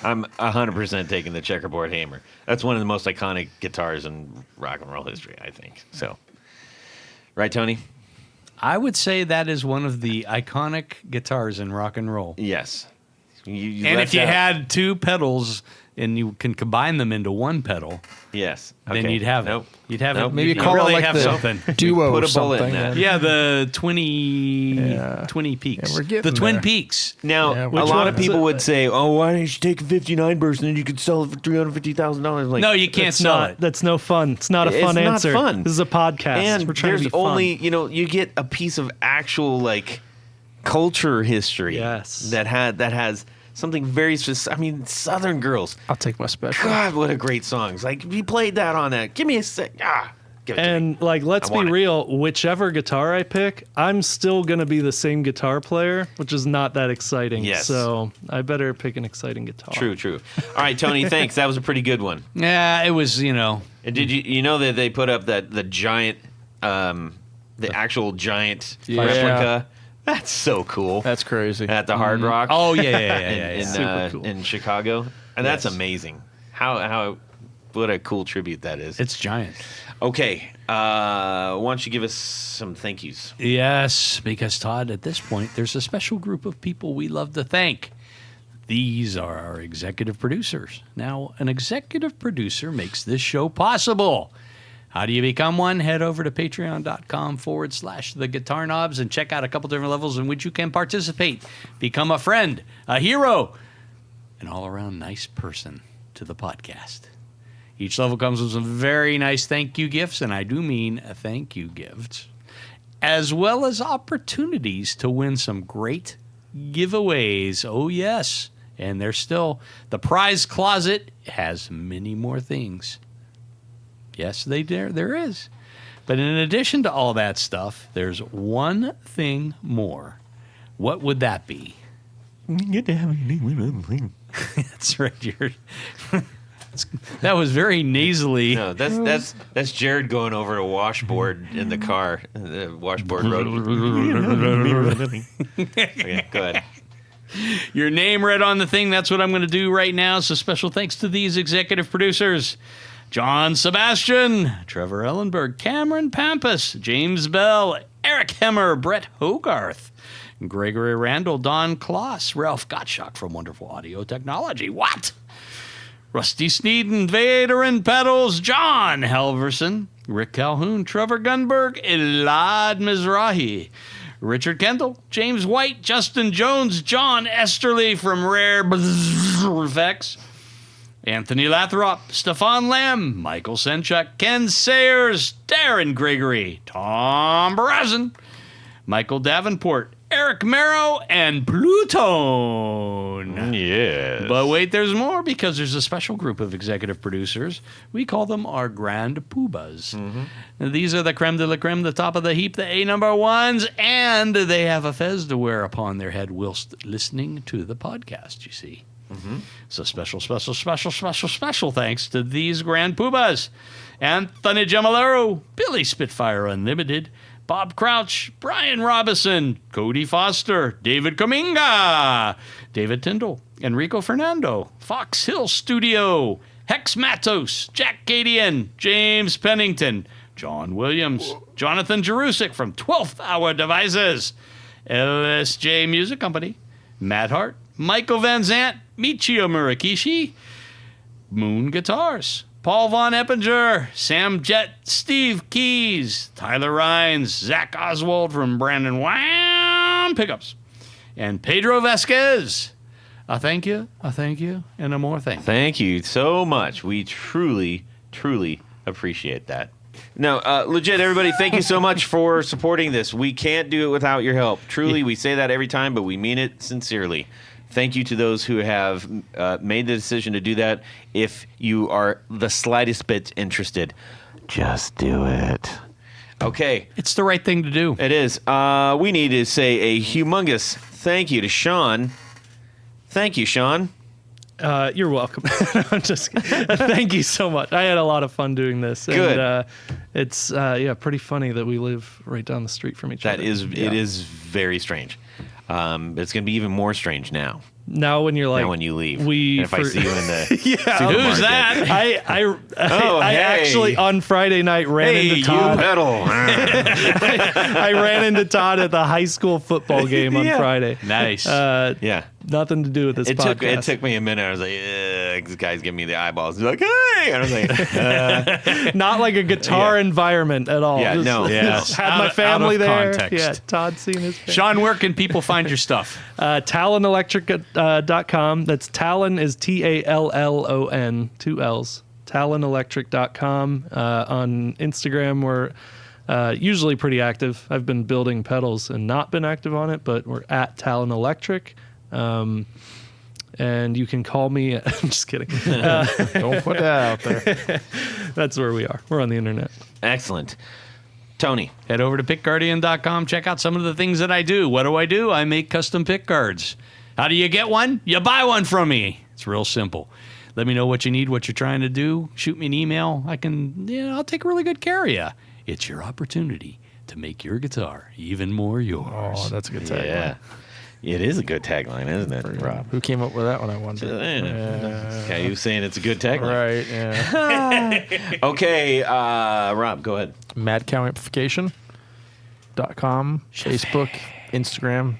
I'm 100% taking the checkerboard Hamer. That's one of the most iconic guitars in rock and roll history, I think. So, right, Tony? I would say that is one of the iconic guitars in rock and roll. Yes. You And left if you out- had 2 pedals and you can combine them into 1 pedal, yes, then okay. you'd have Nope. it. You'd have Nope. it. Maybe you'd call really it like have the something. duo Put or a bullet in something. that. then. Yeah, the 20 Yeah. Peaks. Yeah, we're getting the Twin there. Peaks. Now, Yeah, a which lot one of is people it? would say, "Oh, why don't you take a 59 burst and then you could sell it for $350,000?" Like, No, you can't sell it. That's no fun. It's not a It's fun not answer. fun. This is a podcast. and We're trying there's to be fun. only you get a piece of actual culture history. Yes. that has something very specific. I mean, Southern Girls. I'll take my special. God, what a great songs! Like, if you played that on that, give me a sec. Give it to me. And let's I be want it. real, whichever guitar I pick, I'm still going to be the same guitar player, which is not that exciting. Yes. So I better pick an exciting guitar. True. All right, Tony, thanks. That was a pretty good one. Yeah, it was, And did you know that they put up the giant, the actual giant Yeah. replica? That's so cool. That's crazy. At the Hard Rock. Oh, yeah. in, Super cool. in Chicago, and that's Yes. amazing. How what a cool tribute that is. It's giant. Okay, why don't you give us some thank yous? Yes, because Todd, at this point, there's a special group of people we love to thank. These are our executive producers. Now, an executive producer makes this show possible. How do you become one? Head over to patreon.com/The Guitar Knobs and check out a couple different levels in which you can participate. Become a friend, a hero, an all-around nice person to the podcast. Each level comes with some very nice thank you gifts, and I do mean thank you gifts, as well as opportunities to win some great giveaways. Oh, yes. And there's still, the prize closet has many more things. Yes, there is. But in addition to all that stuff, there's one thing more. What would that be? That's right. That was very nasally. No, that's Jared going over to washboard in the car. The washboard road. Okay, go ahead. Your name read on the thing. That's what I'm going to do right now. So special thanks to these executive producers. John Sebastian, Trevor Ellenberg, Cameron Pampas, James Bell, Eric Hemmer, Brett Hogarth, Gregory Randall, Don Kloss, Ralph Gottschalk from Wonderful Audio Technology. What? Rusty Sneeden, Vader and Pedals, John Halverson, Rick Calhoun, Trevor Gunberg, Elad Mizrahi, Richard Kendall, James White, Justin Jones, John Esterly from Rare Effects, Anthony Lathrop, Stefan Lamb, Michael Senchuk, Ken Sayers, Darren Gregory, Tom Brazen, Michael Davenport, Eric Marrow, and Plutone. Yes. But wait, there's more, because there's a special group of executive producers. We call them our Grand Poobahs. Now, these are the creme de la creme, the top of the heap, the A number ones, and they have a fez to wear upon their head whilst listening to the podcast, you see. So special thanks to these Grand Poobahs. Anthony Gemalero, Billy Spitfire Unlimited, Bob Crouch, Brian Robison, Cody Foster, David Kaminga, David Tyndall, Enrico Fernando, Fox Hill Studio, Hex Matos, Jack Cadian, James Pennington, John Williams, Jonathan Jerusik from 12th Hour Devices, LSJ Music Company, Matt Hart, Michael Van Zant, Michio Murakishi, Moon Guitars, Paul Von Eppinger, Sam Jett, Steve Keys, Tyler Rhines, Zach Oswald from Brandon Wham Pickups, and Pedro Vasquez. A thank you, and a more thank you. Thank you so much. We truly, truly appreciate that. No, legit, everybody, thank you so much for supporting this. We can't do it without your help. Truly, we say that every time, but we mean it sincerely. Thank you to those who have made the decision to do that. If you are the slightest bit interested, just do it. Okay. It's the right thing to do. It is. We need to say a humongous thank you to Sean. Thank you, Sean. You're welcome. I'm just thank you so much. I had a lot of fun doing this. Good. And, it's pretty funny that we live right down the street from each other. It is very strange. It's going to be even more strange now. Now when you're like, now when you leave, and if I see you in the Who's that? I actually on Friday night ran into Todd. You pedal. I ran into Todd at the high school football game on Friday. Nice. Yeah. Nothing to do with this podcast. It took me a minute. I was like, this guy's giving me the eyeballs. He's like, hey. And I was like, not like a guitar environment at all. Yeah, no. Just had my family there. Context. Yeah, Todd seen his family. Sean, where can people find your stuff? TallonElectric.com. That's Tallon is Tallon, 2 L's. TallonElectric.com. On Instagram, we're usually pretty active. I've been building pedals and not been active on it, but we're at Tallon Electric. And you can call me. I'm just kidding. Don't put that out there. That's where we are. We're on the internet. excellent. Tony. Head over to pickguardian.com. Check out some of the things that I do. What do? I make custom pick guards. How do you get one? You buy one from me. It's real simple. Let me know what you need, what you're trying to do. Shoot me an email. I'll take really good care of you. It's your opportunity to make your guitar even more yours. Oh, that's a good tagline. Yeah. It is a good tagline, isn't it, Rob? Who came up with that one, I wonder? Okay, you saying it's a good tagline. Right, yeah. Okay, Rob, go ahead. madcowamplification.com, Facebook, Instagram.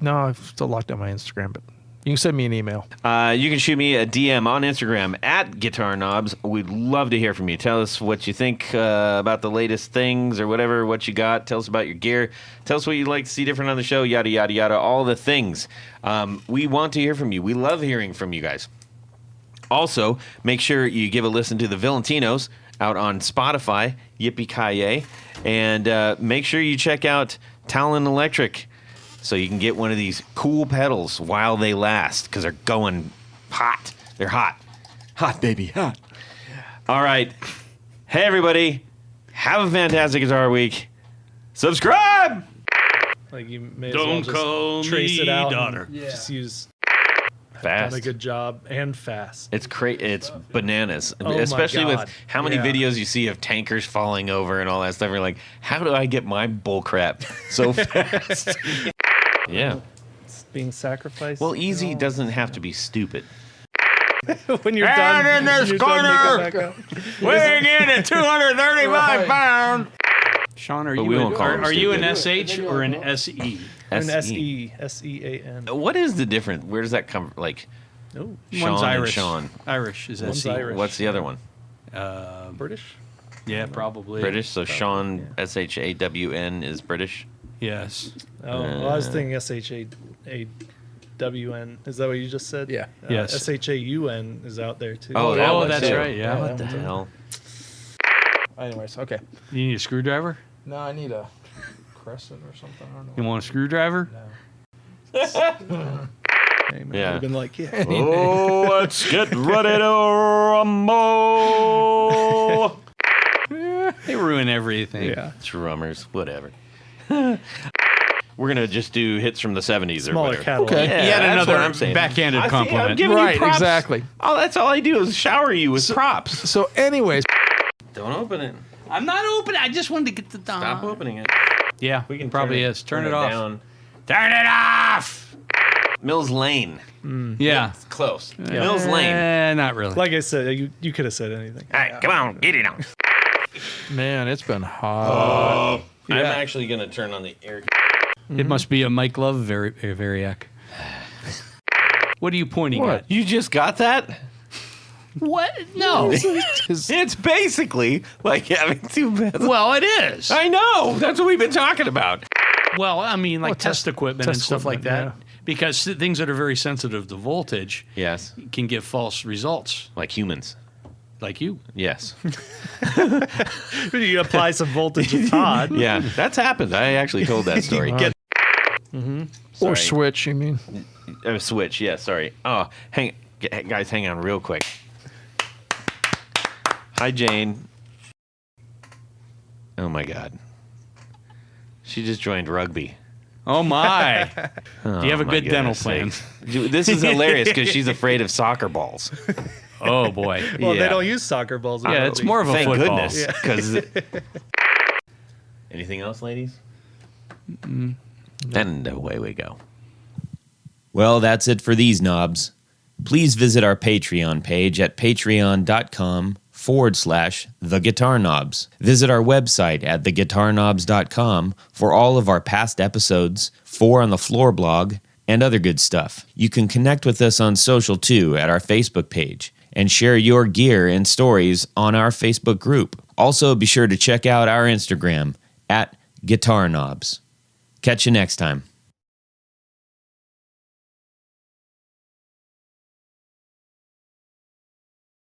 No, I've still locked down my Instagram, but you can send me an email. You can shoot me a DM on Instagram at Guitar Knobs. We'd love to hear from you. Tell us what you think about the latest things or whatever, what you got. Tell us about your gear. Tell us what you'd like to see different on the show, yada, yada, yada, all the things. We want to hear from you. We love hearing from you guys. Also, make sure you give a listen to the Valentinos out on Spotify, yippee-ki-yay. And make sure you check out Tallon Electric, so you can get one of these cool pedals while they last, because they're going hot. They're hot. Hot, baby, hot. All right. Hey, everybody. Have a fantastic Guitar Week. Subscribe! Like you may Don't as well call just trace me it out. daughter. Just use Fast. done a good job and fast. It's It's bananas, Oh my especially with God. how many Yeah. videos you see of tankers falling over and all that stuff. You're like, how do I get my bull crap so fast? Yeah. It's being sacrificed. Well, easy and all. doesn't have to be stupid. When you're done, in this you're done corner. making back up. Weighing in at 235 Right. pounds. Sean, are But we you won't call him are you an stupid. SH or an SE? An SE. SEAN. What is the difference? Where does that come from? Like, No, Sean One's and Irish. Sean. Irish is One's SE. Irish. What's the other one? British. Yeah, probably. British. So Sean, yeah. SHAWN is British. Yes. Oh, well, I was thinking SHAWN. Is that what you just said? Yeah. Yes. SHAUN is out there too. Oh, that one that's too. right. Yeah. What the hell? Anyways, okay. You need a screwdriver? No, I need a crescent or something. I don't You know. want a screwdriver? Hey, man, Yeah. I've been like, yeah. Oh, let's get ready to rumble. They ruin everything. Yeah. Drummers, whatever. We're gonna just do hits from the 70s or Smaller whatever. catalog. Okay. Yeah, Yet that's another what I'm saying. backhanded I'm compliment. giving you Right, props. exactly. Oh, that's all I do is shower you with props. So, anyways, Don't open it. I'm not open. I just wanted to get the Stop opening it. Yeah, We can probably turn is. Turn it off. down. Turn it off. Mills Lane. Yeah. It's close. Mills Lane. Not really. Like I said, you could have said anything. All right, come on, get it on. man, it's been hot. I'm actually gonna turn on the air. It must be a Mike Love variac. What are you pointing What? at? You just got that? What? No. It's basically like having two beds. Well, it is. I know. That's what we've been talking about. Well, I mean, like test equipment and test stuff like that. equipment, Because things that are very sensitive to voltage Yes, can give false results, like humans. like you. Yes. You apply some voltage to Todd. Yeah, that's happened. I actually told that story. Get- Or Sorry. switch, you mean? Switch. Yeah, sorry. Oh, guys, hang on real quick. Hi, Jane. Oh my God. She just joined rugby. Oh my! Oh, Do you have a my good dental goodness plan? sakes. Dude, this is hilarious because she's afraid of soccer balls. Oh boy! Well, Yeah. they don't use soccer balls. in Yeah, it's rugby. more of a Thank football. goodness. Because. Anything else, ladies? And away we go. Well, that's it for these knobs. Please visit our Patreon page at patreon.com/theguitarknobs. Visit our website at theguitarknobs.com for all of our past episodes, 4 on the Floor blog, and other good stuff. You can connect with us on social too at our Facebook page and share your gear and stories on our Facebook group. Also, be sure to check out our Instagram at Guitar Knobs. Catch you next time.